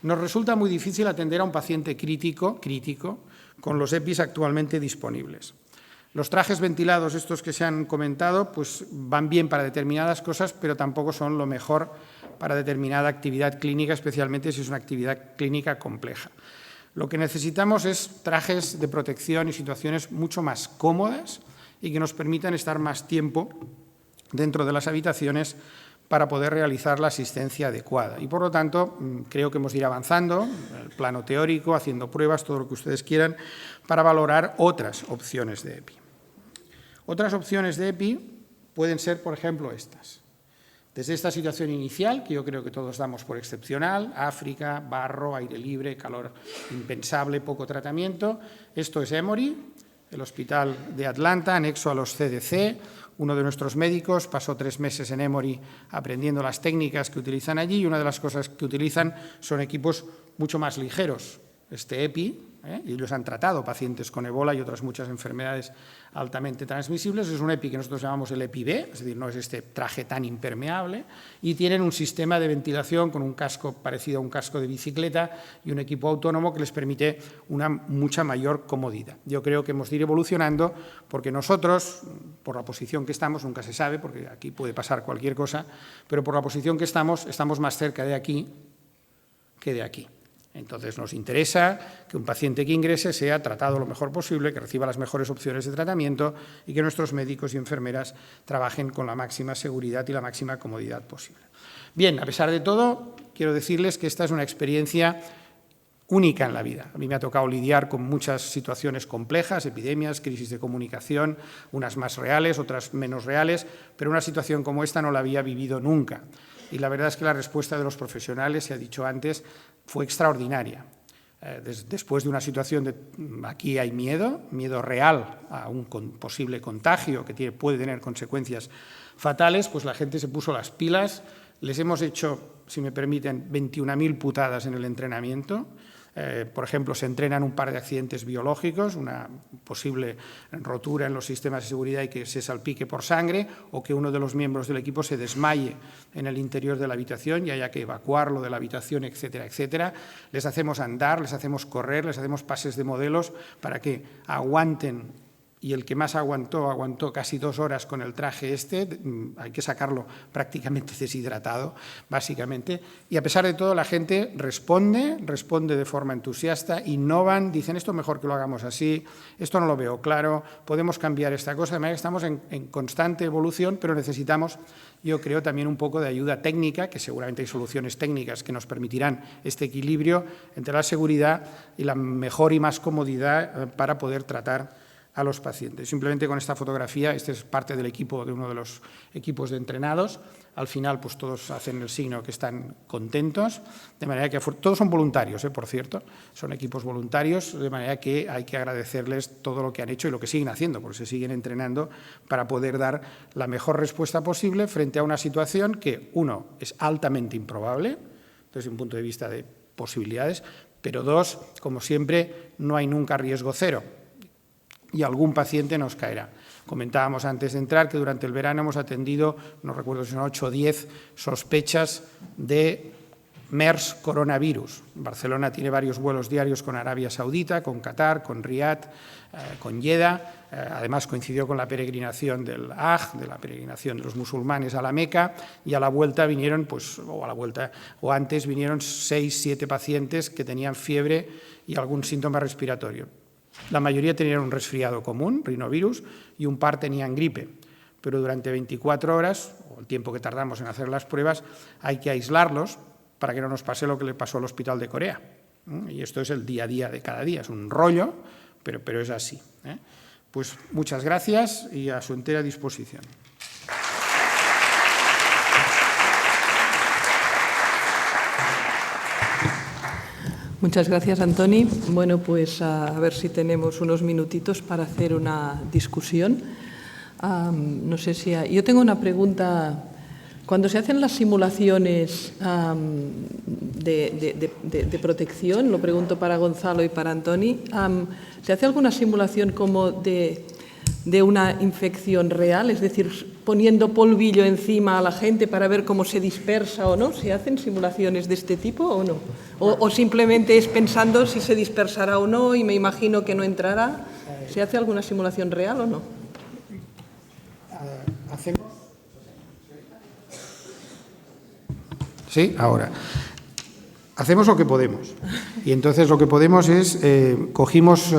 Nos resulta muy difícil atender a un paciente crítico con los EPIs actualmente disponibles. Los trajes ventilados, estos que se han comentado, pues van bien para determinadas cosas, pero tampoco son lo mejor para determinada actividad clínica, especialmente si es una actividad clínica compleja. Lo que necesitamos es trajes de protección y situaciones mucho más cómodas y que nos permitan estar más tiempo dentro de las habitaciones para poder realizar la asistencia adecuada. Y, por lo tanto, creo que hemos de ir avanzando en el plano teórico, haciendo pruebas, todo lo que ustedes quieran, para valorar otras opciones de EPI. Otras opciones de EPI pueden ser, por ejemplo, estas. Desde esta situación inicial, que yo creo que todos damos por excepcional, África, barro, aire libre, calor impensable, poco tratamiento, esto es Emory, el hospital de Atlanta, anexo a los CDC. Uno de nuestros médicos pasó 3 meses en Emory aprendiendo las técnicas que utilizan allí, y una de las cosas que utilizan son equipos mucho más ligeros. Este EPI, y ellos han tratado pacientes con ébola y otras muchas enfermedades altamente transmisibles, es un EPI que nosotros llamamos el EPI B, es decir, no es este traje tan impermeable, y tienen un sistema de ventilación con un casco parecido a un casco de bicicleta y un equipo autónomo que les permite una mucha mayor comodidad. Yo creo que hemos de ir evolucionando porque nosotros, por la posición que estamos, nunca se sabe, porque aquí puede pasar cualquier cosa, pero por la posición que estamos más cerca de aquí que de aquí. Entonces, nos interesa que un paciente que ingrese sea tratado lo mejor posible, que reciba las mejores opciones de tratamiento y que nuestros médicos y enfermeras trabajen con la máxima seguridad y la máxima comodidad posible. Bien, a pesar de todo, quiero decirles que esta es una experiencia única en la vida. A mí me ha tocado lidiar con muchas situaciones complejas, epidemias, crisis de comunicación, unas más reales, otras menos reales, pero una situación como esta no la había vivido nunca. Y la verdad es que la respuesta de los profesionales, se ha dicho antes, fue extraordinaria. Después de una situación de aquí hay miedo real a un posible contagio que puede tener consecuencias fatales, pues la gente se puso las pilas. Les hemos hecho, si me permiten, 21.000 putadas en el entrenamiento. Por ejemplo, se entrenan un par de accidentes biológicos, una posible rotura en los sistemas de seguridad y que se salpique por sangre, o que uno de los miembros del equipo se desmaye en el interior de la habitación y haya que evacuarlo de la habitación, etcétera, etcétera. Les hacemos andar, les hacemos correr, les hacemos pases de modelos para que aguanten. Y el que más aguantó casi 2 horas con el traje hay que sacarlo prácticamente deshidratado, básicamente. Y a pesar de todo, la gente responde de forma entusiasta, innovan, dicen esto mejor que lo hagamos así, esto no lo veo claro, podemos cambiar esta cosa. De manera que estamos en constante evolución, pero necesitamos, yo creo, también un poco de ayuda técnica, que seguramente hay soluciones técnicas que nos permitirán este equilibrio entre la seguridad y la mejor y más comodidad para poder tratar a los pacientes. Simplemente con esta fotografía, este es parte del equipo, de uno de los equipos de entrenados. Al final, pues todos hacen el signo que están contentos, de manera que todos son voluntarios, por cierto, son equipos voluntarios, de manera que hay que agradecerles todo lo que han hecho y lo que siguen haciendo, porque se siguen entrenando para poder dar la mejor respuesta posible frente a una situación que, uno, es altamente improbable, desde un punto de vista de posibilidades, pero dos, como siempre, no hay nunca riesgo cero. Y algún paciente nos caerá. Comentábamos antes de entrar que durante el verano hemos atendido, no recuerdo si son 8 o 10 sospechas de MERS coronavirus. Barcelona tiene varios vuelos diarios con Arabia Saudita, con Qatar, con Riad, con Jeddah. Además coincidió con la peregrinación del Hajj, de la peregrinación de los musulmanes a la Meca, y a la vuelta vinieron, o antes vinieron 6 o 7 pacientes que tenían fiebre y algún síntoma respiratorio. La mayoría tenían un resfriado común, rinovirus, y un par tenían gripe. Pero durante 24 horas, o el tiempo que tardamos en hacer las pruebas, hay que aislarlos para que no nos pase lo que le pasó al Hospital de Corea. Y esto es el día a día de cada día, es un rollo, pero es así. Pues muchas gracias y a su entera disposición. Muchas gracias, Antoni. Bueno, pues a ver si tenemos unos minutitos para hacer una discusión. No sé si yo tengo una pregunta. Cuando se hacen las simulaciones de protección, lo pregunto para Gonzalo y para Antoni, ¿se hace alguna simulación como de una infección real? Es decir, poniendo polvillo encima a la gente para ver cómo se dispersa o no. ¿Se hacen simulaciones de este tipo o no? ¿O simplemente es pensando si se dispersará o no y me imagino que no entrará? ¿Se hace alguna simulación real o no? Sí, ahora. Hacemos lo que podemos. Y entonces lo que podemos es, cogimos,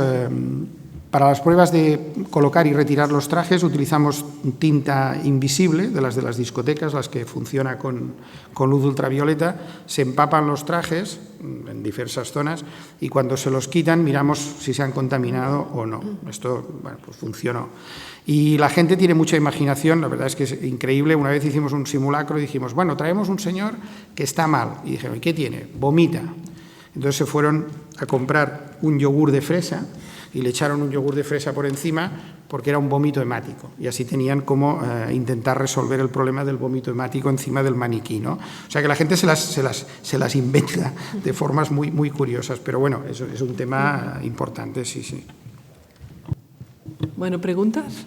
para las pruebas de colocar y retirar los trajes, utilizamos tinta invisible, de las discotecas, las que funciona con luz ultravioleta, se empapan los trajes en diversas zonas y cuando se los quitan miramos si se han contaminado o no. Esto, bueno, pues funcionó. Y la gente tiene mucha imaginación, la verdad es que es increíble. Una vez hicimos un simulacro y dijimos, bueno, traemos un señor que está mal. Y dijeron, ¿y qué tiene? Vomita. Entonces se fueron a comprar un yogur de fresa y le echaron un yogur de fresa por encima porque era un vómito hemático. Y así tenían como intentar resolver el problema del vómito hemático encima del maniquí, ¿no? O sea que la gente se las inventa de formas muy, muy curiosas. Pero bueno, eso es un tema importante, sí, sí. Bueno, ¿preguntas?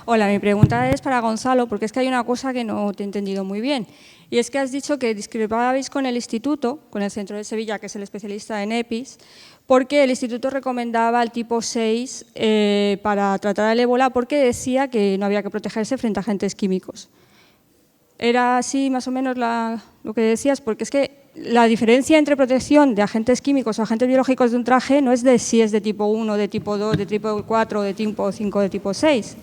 Hola, mi pregunta es para Gonzalo, porque es que hay una cosa que no te he entendido muy bien. Y es que has dicho que discrepabais con el instituto, con el Centro de Sevilla, que es el especialista en EPIs, porque el instituto recomendaba el tipo 6 para tratar el ébola, porque decía que no había que protegerse frente a agentes químicos. ¿Era así más o menos lo que decías? Porque es que la diferencia entre protección de agentes químicos o agentes biológicos de un traje no es de si es de tipo 1, de tipo 2, de tipo 4, de tipo 5, de tipo 6.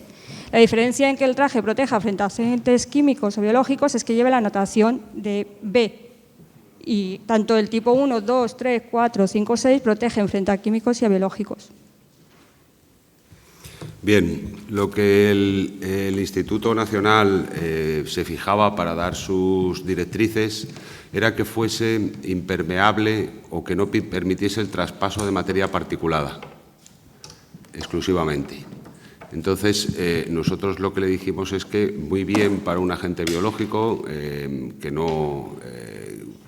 La diferencia en que el traje proteja frente a agentes químicos o biológicos es que lleve la notación de B. Y tanto el tipo 1, 2, 3, 4, 5, 6 protegen frente a químicos y a biológicos. Bien, lo que el Instituto Nacional se fijaba para dar sus directrices era que fuese impermeable o que no permitiese el traspaso de materia particulada, exclusivamente. Entonces, nosotros lo que le dijimos es que muy bien para un agente biológico, que no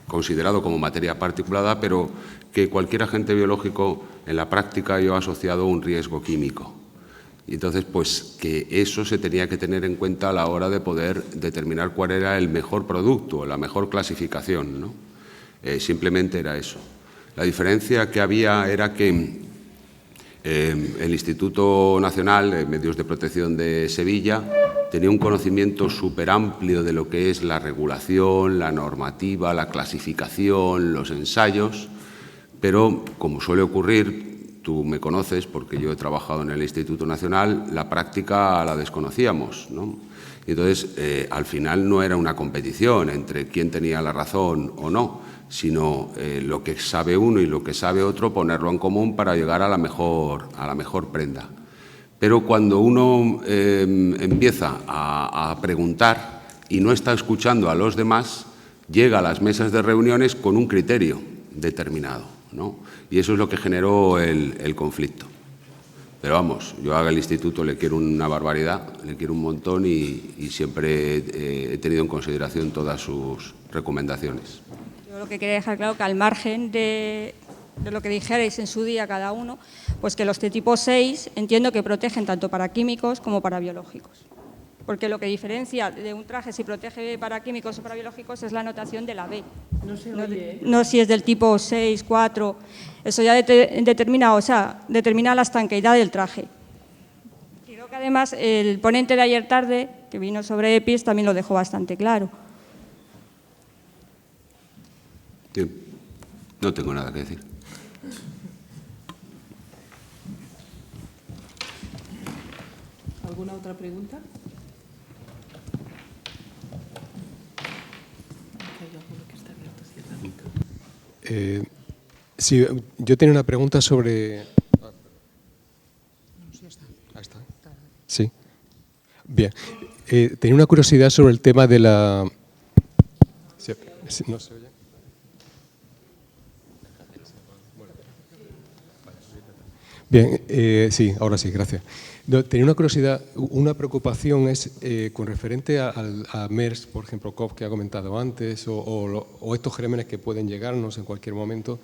considerado como materia particulada, pero que cualquier agente biológico en la práctica yo he asociado un riesgo químico. Y entonces, pues que eso se tenía que tener en cuenta a la hora de poder determinar cuál era el mejor producto, la mejor clasificación, ¿no? Simplemente era eso. La diferencia que había era que el Instituto Nacional de Medios de Protección de Sevilla tenía un conocimiento súper amplio de lo que es la regulación, la normativa, la clasificación, los ensayos, pero, como suele ocurrir, tú me conoces porque yo he trabajado en el Instituto Nacional, la práctica la desconocíamos, ¿no? Y entonces, al final no era una competición entre quién tenía la razón o no, sino lo que sabe uno y lo que sabe otro, ponerlo en común para llegar a la mejor prenda. Pero cuando uno empieza a preguntar y no está escuchando a los demás, llega a las mesas de reuniones con un criterio determinado, ¿no? Y eso es lo que generó el conflicto. Pero vamos, yo al instituto le quiero una barbaridad, le quiero un montón y siempre he tenido en consideración todas sus recomendaciones. Yo lo que quería dejar claro que al margen de lo que dijerais en su día cada uno, pues que los de tipo 6 entiendo que protegen tanto para químicos como para biológicos. Porque lo que diferencia de un traje si protege para químicos o para biológicos es la notación de la B. No si es del tipo 6, 4, eso ya determina la estanqueidad del traje. Creo que además el ponente de ayer tarde, que vino sobre EPIs, también lo dejó bastante claro. Bien. No tengo nada que decir. ¿Alguna otra pregunta? Hay alguno que está abierto, cierra. Sí, yo tenía una pregunta sobre... Ahí está. Sí. Bien. Tenía una curiosidad sobre el tema de la... ¿No se oye? Bien, sí, ahora sí, gracias. No, tenía una curiosidad, una preocupación es con referente a MERS, por ejemplo, COV que ha comentado antes, o estos gérmenes que pueden llegarnos en cualquier momento.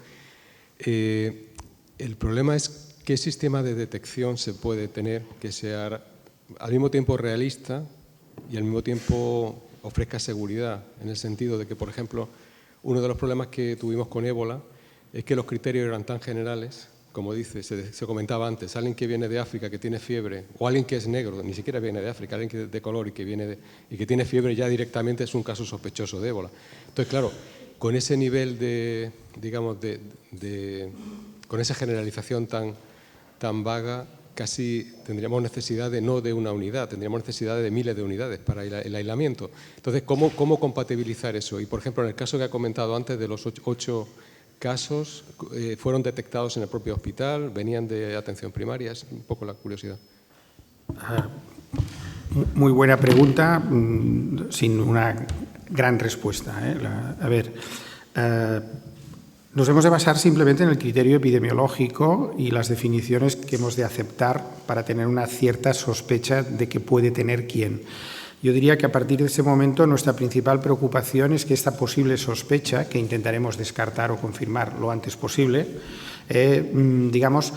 El problema es qué sistema de detección se puede tener que sea al mismo tiempo realista y al mismo tiempo ofrezca seguridad, en el sentido de que, por ejemplo, uno de los problemas que tuvimos con ébola es que los criterios eran tan generales, como dice, se comentaba antes, alguien que viene de África, que tiene fiebre, o alguien que es negro, ni siquiera viene de África, alguien que de color y que tiene fiebre ya directamente es un caso sospechoso de ébola. Entonces, claro, con ese nivel de, digamos, con esa generalización tan vaga, casi tendríamos necesidad no de una unidad, tendríamos necesidad de miles de unidades para el aislamiento. Entonces, ¿cómo compatibilizar eso? Y, por ejemplo, en el caso que ha comentado antes de los 8 casos, ¿fueron detectados en el propio hospital? ¿Venían de atención primaria? Es un poco la curiosidad. Muy buena pregunta, sin una gran respuesta. A ver, nos hemos de basar simplemente en el criterio epidemiológico y las definiciones que hemos de aceptar para tener una cierta sospecha de que puede tener quién. Yo diría que a partir de ese momento nuestra principal preocupación es que esta posible sospecha, que intentaremos descartar o confirmar lo antes posible, digamos,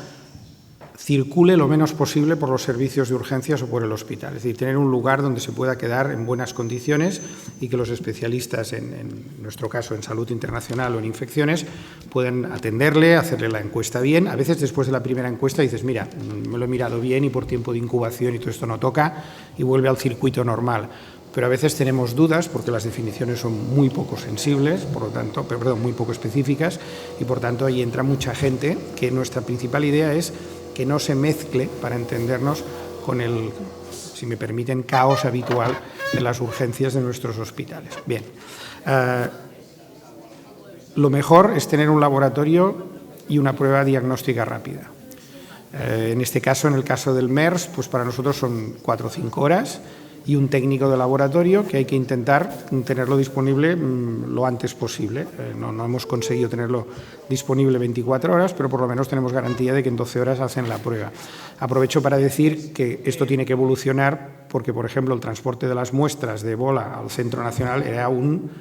circule lo menos posible por los servicios de urgencias o por el hospital. Es decir, tener un lugar donde se pueda quedar en buenas condiciones y que los especialistas, en nuestro caso en salud internacional o en infecciones, puedan atenderle, hacerle la encuesta bien. A veces después de la primera encuesta dices, mira, me lo he mirado bien y por tiempo de incubación y todo esto no toca y vuelve al circuito normal. Pero a veces tenemos dudas porque las definiciones son muy poco sensibles, por lo tanto, muy poco específicas y por tanto ahí entra mucha gente que nuestra principal idea es que no se mezcle, para entendernos, con el, si me permiten, caos habitual de las urgencias de nuestros hospitales. Bien, lo mejor es tener un laboratorio y una prueba diagnóstica rápida. En este caso, en el caso del MERS, pues para nosotros son 4 o 5 horas y un técnico de laboratorio que hay que intentar tenerlo disponible lo antes posible. No hemos conseguido tenerlo disponible 24 horas, pero por lo menos tenemos garantía de que en 12 horas hacen la prueba. Aprovecho para decir que esto tiene que evolucionar porque, por ejemplo, el transporte de las muestras de ébola al Centro Nacional era un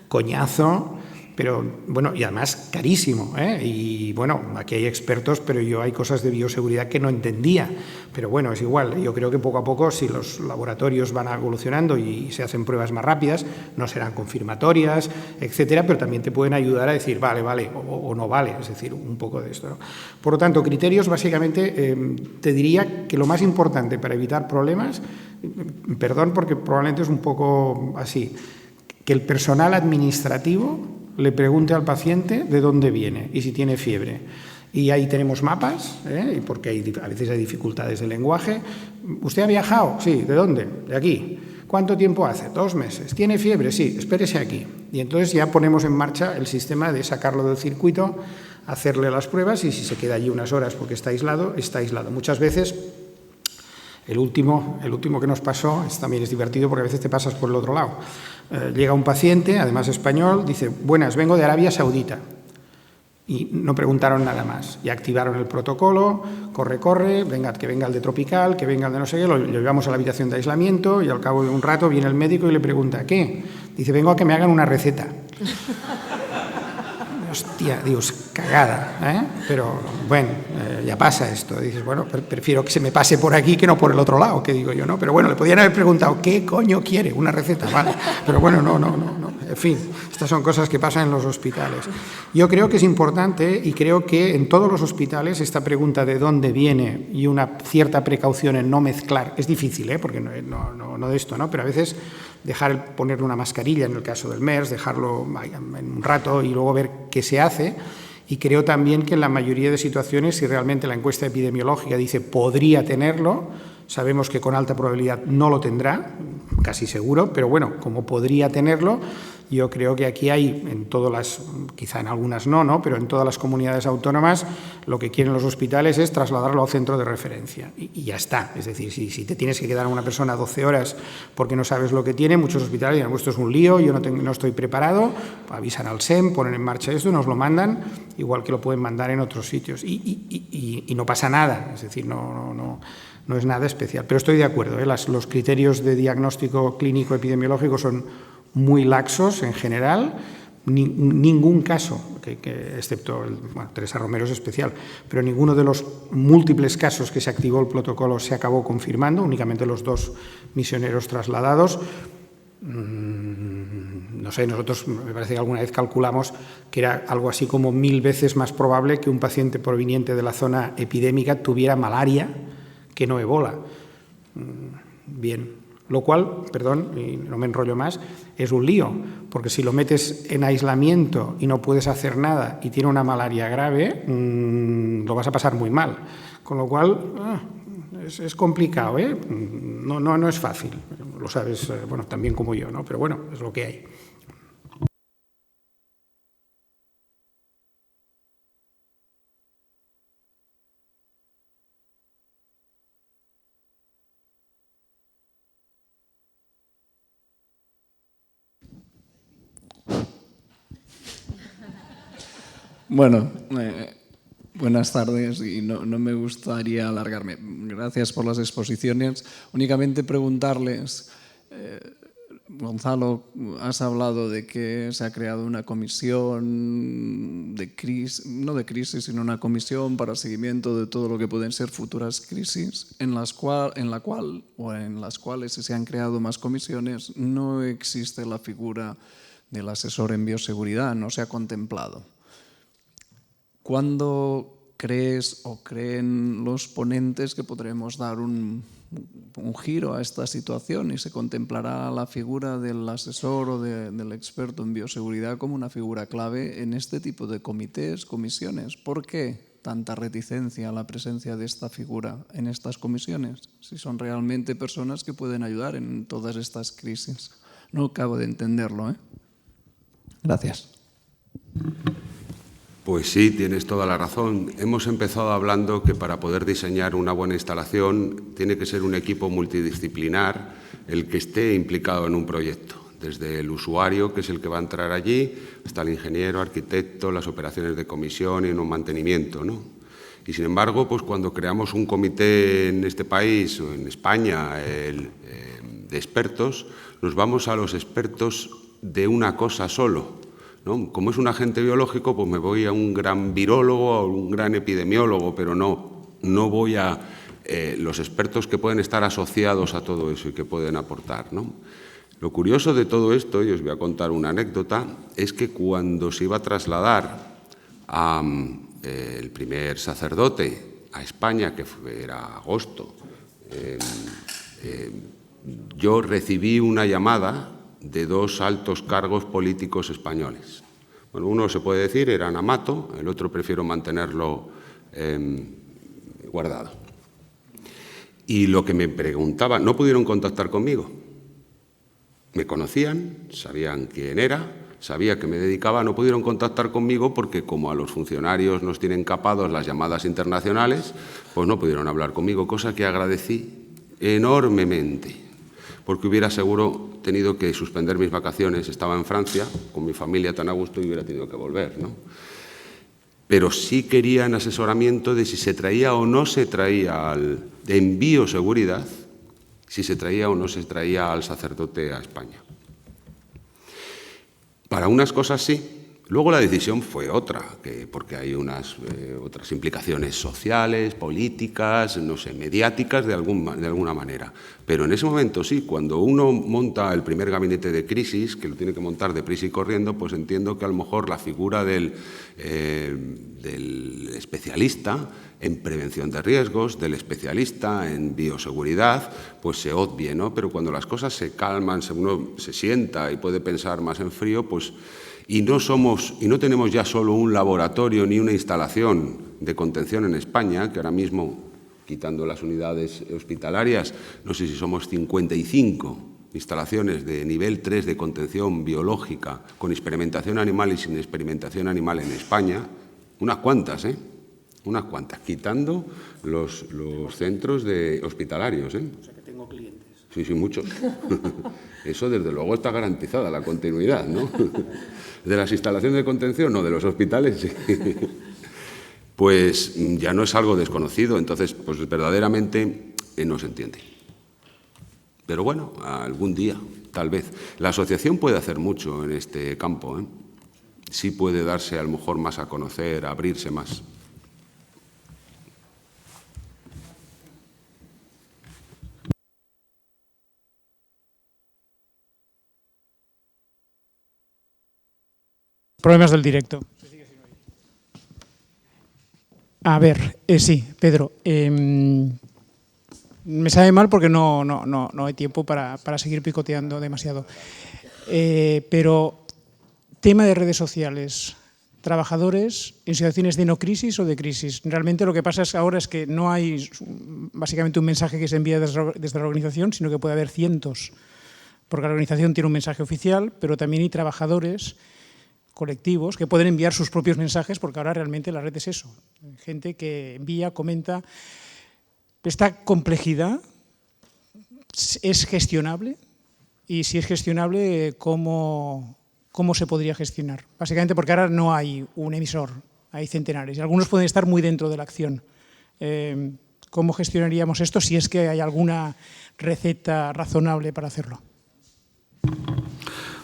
coñazo, pero bueno, y además carísimo, y bueno, aquí hay expertos, pero hay cosas de bioseguridad que no entendía, pero bueno, es igual, yo creo que poco a poco, si los laboratorios van evolucionando y se hacen pruebas más rápidas, no serán confirmatorias, etcétera, pero también te pueden ayudar a decir, vale, o no vale, es decir, un poco de esto, ¿no? Por lo tanto, criterios, básicamente, te diría que lo más importante para evitar problemas, perdón, porque probablemente es un poco así, que el personal administrativo le pregunte al paciente de dónde viene y si tiene fiebre. Y ahí tenemos mapas, porque a veces hay dificultades de lenguaje. ¿Usted ha viajado? Sí. ¿De dónde? De aquí. ¿Cuánto tiempo hace? 2 meses. ¿Tiene fiebre? Sí. Espérese aquí. Y entonces ya ponemos en marcha el sistema de sacarlo del circuito, hacerle las pruebas y si se queda allí unas horas porque está aislado, está aislado. Muchas veces, el último que nos pasó, también es divertido porque a veces te pasas por el otro lado. Llega un paciente, además español, dice, buenas, vengo de Arabia Saudita. Y no preguntaron nada más. Y activaron el protocolo, corre, que venga el de tropical, que venga el de no sé qué, lo llevamos a la habitación de aislamiento y al cabo de un rato viene el médico y le pregunta, ¿qué? Dice, vengo a que me hagan una receta. Hostia, Dios, cagada, pero bueno, ya pasa esto. Dices, bueno, prefiero que se me pase por aquí que no por el otro lado, que digo yo, ¿no? Pero bueno, le podían haber preguntado, ¿qué coño quiere? Una receta, vale. Pero bueno, no. En fin, estas son cosas que pasan en los hospitales. Yo creo que es importante y creo que en todos los hospitales esta pregunta de dónde viene y una cierta precaución en no mezclar, es difícil, porque no de esto, ¿no? Pero a veces ponerle una mascarilla en el caso del MERS, dejarlo en un rato y luego ver qué se hace. Y creo también que en la mayoría de situaciones, si realmente la encuesta epidemiológica dice podría tenerlo, Sabemos que con alta probabilidad no lo tendrá, casi seguro, pero bueno, como podría tenerlo, yo creo que aquí hay, en todas las, quizá en algunas no, pero en todas las comunidades autónomas, lo que quieren los hospitales es trasladarlo al centro de referencia y ya está. Es decir, si te tienes que quedar a una persona 12 horas porque no sabes lo que tiene, muchos hospitales dirán, esto es un lío, yo no estoy preparado, avisan al SEM, ponen en marcha esto y nos lo mandan, igual que lo pueden mandar en otros sitios. Y no pasa nada, es decir, no es nada especial. Pero estoy de acuerdo, los criterios de diagnóstico clínico epidemiológico son muy laxos en general, ningún caso, excepto Teresa Romero es especial, pero ninguno de los múltiples casos que se activó el protocolo se acabó confirmando, únicamente los 2 misioneros trasladados. No sé, nosotros me parece que alguna vez calculamos que era algo así como 1000 veces más probable que un paciente proveniente de la zona epidémica tuviera malaria que no ébola. Bien. Lo cual, perdón, y no me enrollo más, es un lío, porque si lo metes en aislamiento y no puedes hacer nada y tiene una malaria grave, lo vas a pasar muy mal. Con lo cual, es complicado, ¿eh? No es fácil, lo sabes, bueno, también como yo, ¿no? Pero bueno, es lo que hay. Bueno, buenas tardes y no me gustaría alargarme. Gracias por las exposiciones. Únicamente preguntarles, Gonzalo, has hablado de que se ha creado una comisión de crisis, no de crisis, sino una comisión para seguimiento de todo lo que pueden ser futuras crisis, en las cuales si se han creado más comisiones, no existe la figura del asesor en bioseguridad, no se ha contemplado. ¿Cuándo crees o creen los ponentes que podremos dar un giro a esta situación y se contemplará la figura del asesor o del experto en bioseguridad como una figura clave en este tipo de comités, comisiones? ¿Por qué tanta reticencia a la presencia de esta figura en estas comisiones, si son realmente personas que pueden ayudar en todas estas crisis? No acabo de entenderlo, ¿eh? Gracias. Pues sí, tienes toda la razón. Hemos empezado hablando que para poder diseñar una buena instalación tiene que ser un equipo multidisciplinar el que esté implicado en un proyecto, desde el usuario, que es el que va a entrar allí, hasta el ingeniero, arquitecto, las operaciones de comisión y un mantenimiento, ¿no? Y sin embargo, pues cuando creamos un comité en este país o en España de expertos, nos vamos a los expertos de una cosa solo, ¿no? Como es un agente biológico, pues me voy a un gran virólogo o un gran epidemiólogo, pero no voy a los expertos que pueden estar asociados a todo eso y que pueden aportar, ¿no? Lo curioso de todo esto, y os voy a contar una anécdota, es que cuando se iba a trasladar el primer sacerdote a España, que era agosto, yo recibí una llamada de 2 altos cargos políticos españoles. Bueno, uno se puede decir era Amato, el otro prefiero mantenerlo guardado. Y lo que me preguntaban, no pudieron contactar conmigo. Me conocían, sabían quién era, sabía que me dedicaba, no pudieron contactar conmigo porque como a los funcionarios nos tienen capados las llamadas internacionales, pues no pudieron hablar conmigo, cosa que agradecí enormemente, porque hubiera seguro tenido que suspender mis vacaciones. Estaba en Francia con mi familia tan a gusto y hubiera tenido que volver, ¿no? Pero sí querían asesoramiento de si se traía o no se traía en bioseguridad, si se traía o no se traía al sacerdote a España. Para unas cosas sí. Luego la decisión fue otra, porque hay unas otras implicaciones sociales, políticas, no sé, mediáticas de alguna manera. Pero en ese momento sí, cuando uno monta el primer gabinete de crisis, que lo tiene que montar deprisa y corriendo, pues entiendo que a lo mejor la figura del especialista en prevención de riesgos, del especialista en bioseguridad, pues se obvie, ¿no? Pero cuando las cosas se calman, uno se sienta y puede pensar más en frío, pues... Y no tenemos ya solo un laboratorio ni una instalación de contención en España, que ahora mismo quitando las unidades hospitalarias, no sé si somos 55 instalaciones de nivel 3 de contención biológica con experimentación animal y sin experimentación animal en España, unas cuantas, unas cuantas, quitando los centros hospitalarios. O sea que tengo clientes. Sí, muchos. Eso, desde luego, está garantizada la continuidad, ¿no? De las instalaciones de contención, no, de los hospitales, sí. Pues ya no es algo desconocido, entonces, pues verdaderamente no se entiende. Pero bueno, algún día, tal vez. La asociación puede hacer mucho en este campo, ¿eh? Sí puede darse a lo mejor más a conocer, abrirse más. Problemas del directo. A ver, sí, Pedro. Me sabe mal porque no hay tiempo para seguir picoteando demasiado. Pero tema de redes sociales, trabajadores en situaciones de no crisis o de crisis. Realmente lo que pasa ahora es que no hay básicamente un mensaje que se envía desde la organización, sino que puede haber cientos, porque la organización tiene un mensaje oficial, pero también hay trabajadores colectivos que pueden enviar sus propios mensajes, porque ahora realmente la red es eso. Gente que envía, comenta. Esta complejidad es gestionable, y si es gestionable, ¿cómo se podría gestionar? Básicamente porque ahora no hay un emisor, hay centenares, y algunos pueden estar muy dentro de la acción. ¿Cómo gestionaríamos esto si es que hay alguna receta razonable para hacerlo?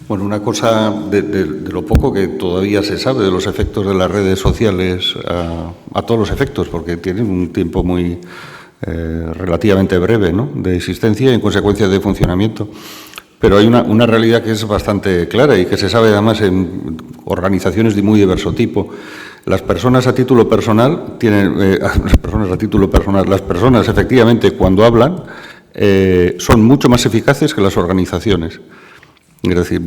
Bueno, una cosa de lo poco que todavía se sabe de los efectos de las redes sociales a todos los efectos, porque tienen un tiempo muy relativamente breve, ¿no?, de existencia y en consecuencia de funcionamiento. Pero hay una realidad que es bastante clara y que se sabe además en organizaciones de muy diverso tipo. Las personas a título personal las personas efectivamente cuando hablan son mucho más eficaces que las organizaciones. Es decir,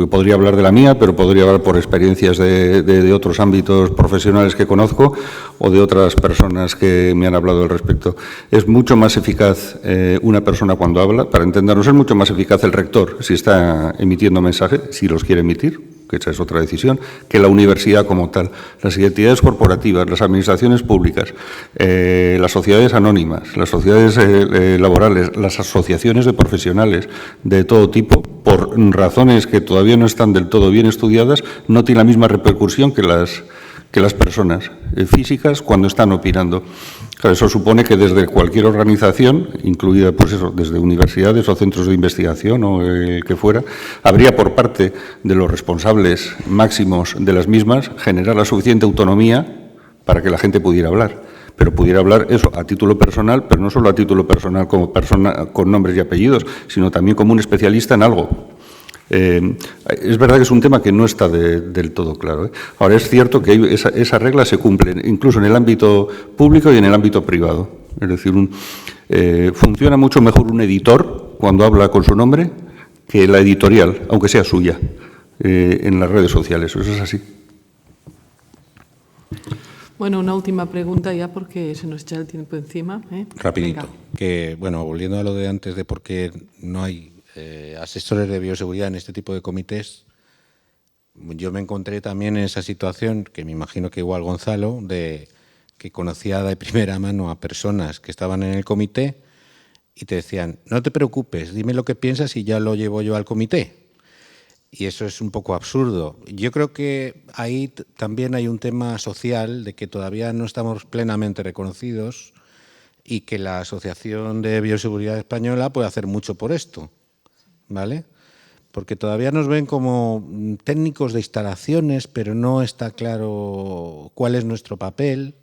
podría hablar de la mía, pero podría hablar por experiencias de otros ámbitos profesionales que conozco o de otras personas que me han hablado al respecto. Es mucho más eficaz una persona cuando habla, para entendernos, es mucho más eficaz el rector si está emitiendo mensajes, si los quiere emitir, que esa es otra decisión, que la universidad como tal. Las entidades corporativas, las administraciones públicas, las sociedades anónimas, las sociedades laborales, las asociaciones de profesionales de todo tipo, por razones que todavía no están del todo bien estudiadas, no tienen la misma repercusión que las personas físicas cuando están opinando. Claro, eso supone que desde cualquier organización, incluida pues eso, desde universidades o centros de investigación o el que fuera, habría por parte de los responsables máximos de las mismas generar la suficiente autonomía para que la gente pudiera hablar. Pero pudiera hablar eso a título personal, pero no solo a título personal como persona con nombres y apellidos, sino también como un especialista en algo. Es verdad que es un tema que no está del todo claro, ¿eh? Ahora, es cierto que esa regla se cumple incluso en el ámbito público y en el ámbito privado. Es decir, funciona mucho mejor un editor cuando habla con su nombre que la editorial, aunque sea suya, en las redes sociales. Eso es así. Bueno, una última pregunta ya porque se nos echa el tiempo encima. Rapidito. Venga. Que, bueno, volviendo a lo de antes de por qué no hay asesores de bioseguridad en este tipo de comités, yo me encontré también en esa situación, que me imagino que igual Gonzalo, de que conocía de primera mano a personas que estaban en el comité y te decían, no te preocupes, dime lo que piensas y ya lo llevo yo al comité. Y eso es un poco absurdo. Yo creo que ahí también hay un tema social de que todavía no estamos plenamente reconocidos y que la Asociación de Bioseguridad Española puede hacer mucho por esto, ¿vale? Porque todavía nos ven como técnicos de instalaciones, pero no está claro cuál es nuestro papel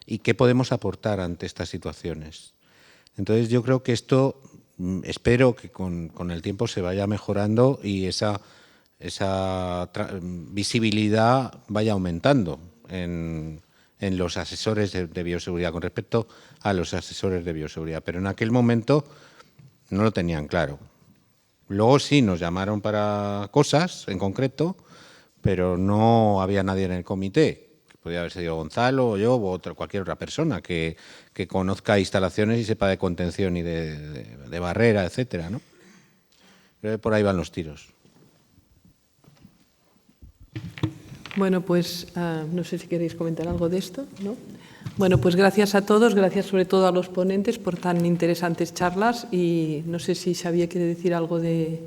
y qué podemos aportar ante estas situaciones. Entonces yo creo que esto, espero que con el tiempo se vaya mejorando y esa visibilidad vaya aumentando en los asesores de bioseguridad con respecto a los asesores de bioseguridad. Pero en aquel momento no lo tenían claro. Luego sí nos llamaron para cosas en concreto, pero no había nadie en el comité. podría haber sido Gonzalo o yo o cualquier otra persona que conozca instalaciones y sepa de contención y de barrera, etcétera, ¿no? Creo que por ahí van los tiros. Bueno, pues no sé si queréis comentar algo de esto, ¿no? Bueno, pues gracias a todos, gracias sobre todo a los ponentes por tan interesantes charlas y no sé si Xavier quiere decir algo de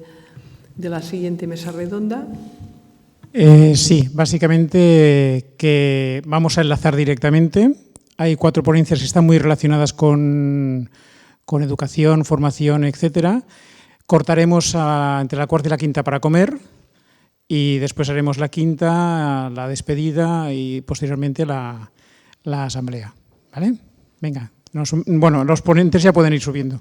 la siguiente mesa redonda. Sí, básicamente que vamos a enlazar directamente. Hay 4 ponencias que están muy relacionadas con educación, formación, etcétera. Cortaremos entre la cuarta y la quinta para comer y después haremos la quinta, la despedida y posteriormente la asamblea. ¿Vale? Venga, bueno, los ponentes ya pueden ir subiendo.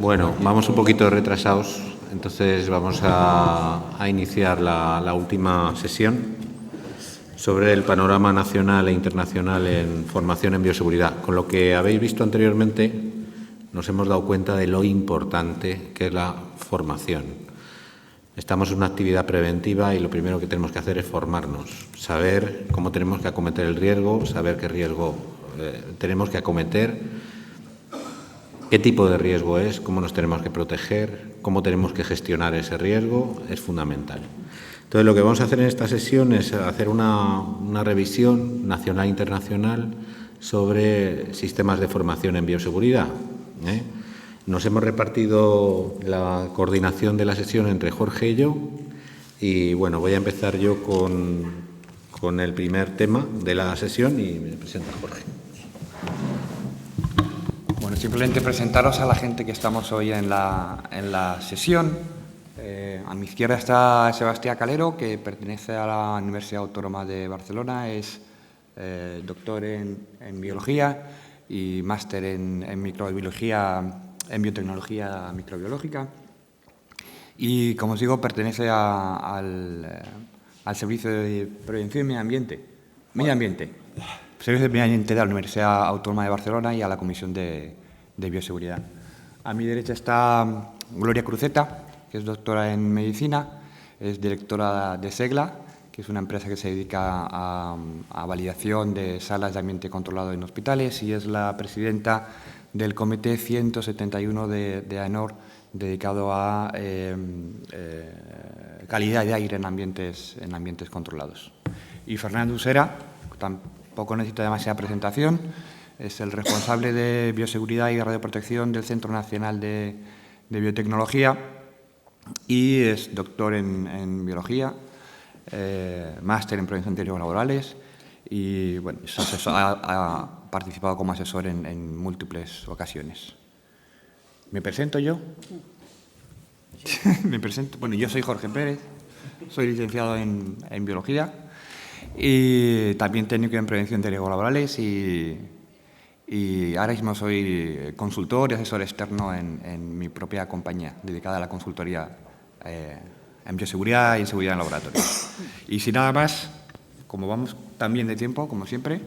Bueno, vamos un poquito retrasados, entonces vamos a iniciar la última sesión sobre el panorama nacional e internacional en formación en bioseguridad. Con lo que habéis visto anteriormente, nos hemos dado cuenta de lo importante que es la formación. Estamos en una actividad preventiva y lo primero que tenemos que hacer es formarnos, saber cómo tenemos que acometer el riesgo, saber qué riesgo tenemos que acometer, qué tipo de riesgo es, cómo nos tenemos que proteger, cómo tenemos que gestionar ese riesgo, es fundamental. Entonces, lo que vamos a hacer en esta sesión es hacer una revisión nacional e internacional sobre sistemas de formación en bioseguridad. Nos hemos repartido la coordinación de la sesión entre Jorge y yo. Y bueno, voy a empezar yo con el primer tema de la sesión y me presenta Jorge. Bueno, simplemente presentaros a la gente que estamos hoy en la sesión. A mi izquierda está Sebastián Calero, que pertenece a la Universidad Autónoma de Barcelona, es doctor en biología y máster en microbiología, en biotecnología microbiológica. Y, como os digo, pertenece al Servicio de Prevención y Medio Ambiente. Servicio de Medio Ambiente de la Universidad Autónoma de Barcelona y a la Comisión de Bioseguridad. A mi derecha está Gloria Cruzeta, que es doctora en Medicina, es directora de SEGLA, que es una empresa que se dedica a validación de salas de ambiente controlado en hospitales, y es la presidenta del Comité 171 de AENOR, dedicado a calidad de aire en ambientes controlados. Y Fernando Usera, tampoco necesita demasiada presentación, es el responsable de bioseguridad y radioprotección del Centro Nacional de Biotecnología y es doctor en biología, máster en prevención de riesgos laborales y bueno, ha participado como asesor en múltiples ocasiones. ¿Me presento yo? Me presento. Bueno, yo soy Jorge Pérez, soy licenciado en biología y también técnico en prevención de riesgos laborales y ahora mismo soy consultor y asesor externo en mi propia compañía, dedicada a la consultoría en bioseguridad y en seguridad en laboratorio. Y sin nada más, como vamos también de tiempo, como siempre,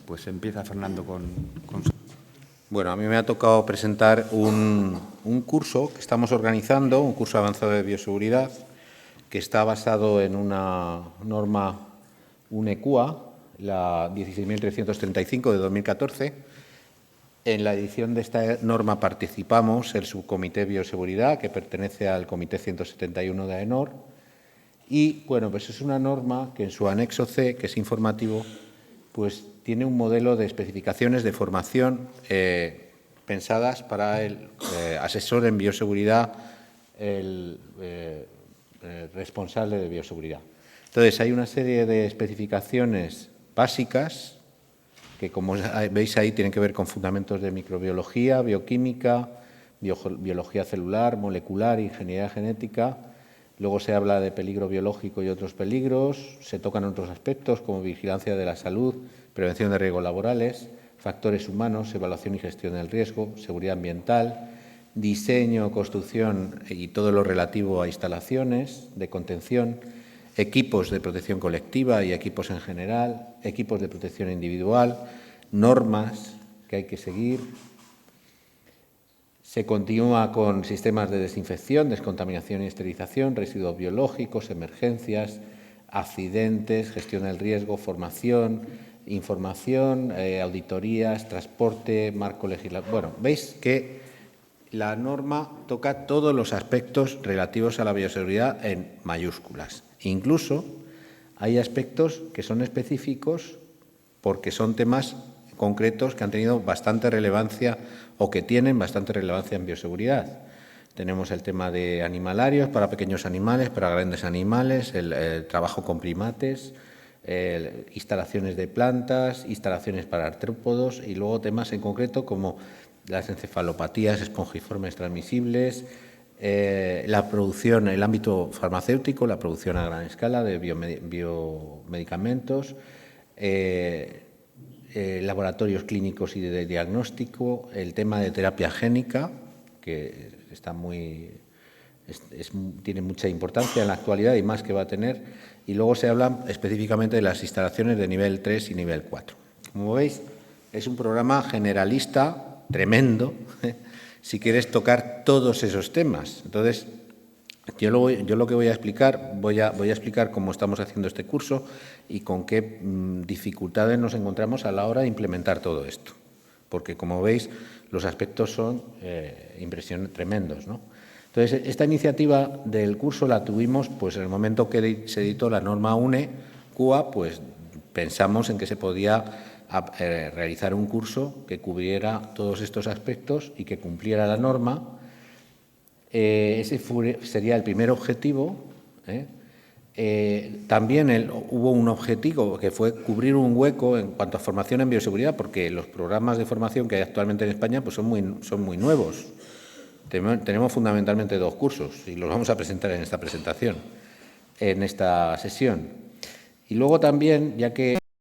pues empieza Fernando con su... Bueno, a mí me ha tocado presentar un curso que estamos organizando, un curso avanzado de bioseguridad, que está basado en una norma UNECUA, la 16.335 de 2014. En la edición de esta norma participamos el Subcomité Bioseguridad, que pertenece al Comité 171 de AENOR. Y, bueno, pues es una norma que en su anexo C, que es informativo, pues tiene un modelo de especificaciones de formación pensadas para el asesor en bioseguridad, el responsable de bioseguridad. Entonces, hay una serie de especificaciones básicas que, como veis ahí, tienen que ver con fundamentos de microbiología, bioquímica, biología celular, molecular, ingeniería genética. Luego se habla de peligro biológico y otros peligros, se tocan otros aspectos como vigilancia de la salud, prevención de riesgos laborales, factores humanos, evaluación y gestión del riesgo, seguridad ambiental, diseño, construcción y todo lo relativo a instalaciones de contención, equipos de protección colectiva y equipos en general, equipos de protección individual, normas que hay que seguir. Se continúa con sistemas de desinfección, descontaminación y esterilización, residuos biológicos, emergencias, accidentes, gestión del riesgo, formación, información, auditorías, transporte, marco legislativo. Bueno, veis que la norma toca todos los aspectos relativos a la bioseguridad en mayúsculas. Incluso hay aspectos que son específicos porque son temas concretos que han tenido bastante relevancia o que tienen bastante relevancia en bioseguridad. Tenemos el tema de animalarios para pequeños animales, para grandes animales, el trabajo con primates, instalaciones de plantas, instalaciones para artrópodos y luego temas en concreto como las encefalopatías espongiformes transmisibles, la producción, el ámbito farmacéutico, la producción a gran escala de biomedicamentos, laboratorios clínicos y de diagnóstico, el tema de terapia génica, que está tiene mucha importancia en la actualidad y más que va a tener, y luego se habla específicamente de las instalaciones de nivel 3 y nivel 4. Como veis, es un programa generalista tremendo, si quieres tocar todos esos temas. Entonces, yo lo que voy a explicar, voy a explicar cómo estamos haciendo este curso y con qué dificultades nos encontramos a la hora de implementar todo esto. Porque, como veis, los aspectos son tremendos, ¿no? Entonces, esta iniciativa del curso la tuvimos pues en el momento que se editó la norma UNE, CUA, pues pensamos en que se podía realizar un curso que cubriera todos estos aspectos y que cumpliera la norma. Ese sería el primer objetivo. También hubo un objetivo que fue cubrir un hueco en cuanto a formación en bioseguridad, porque los programas de formación que hay actualmente en España pues son muy nuevos. Tenemos fundamentalmente 2 cursos y los vamos a presentar en esta presentación, en esta sesión. Y luego también, ya que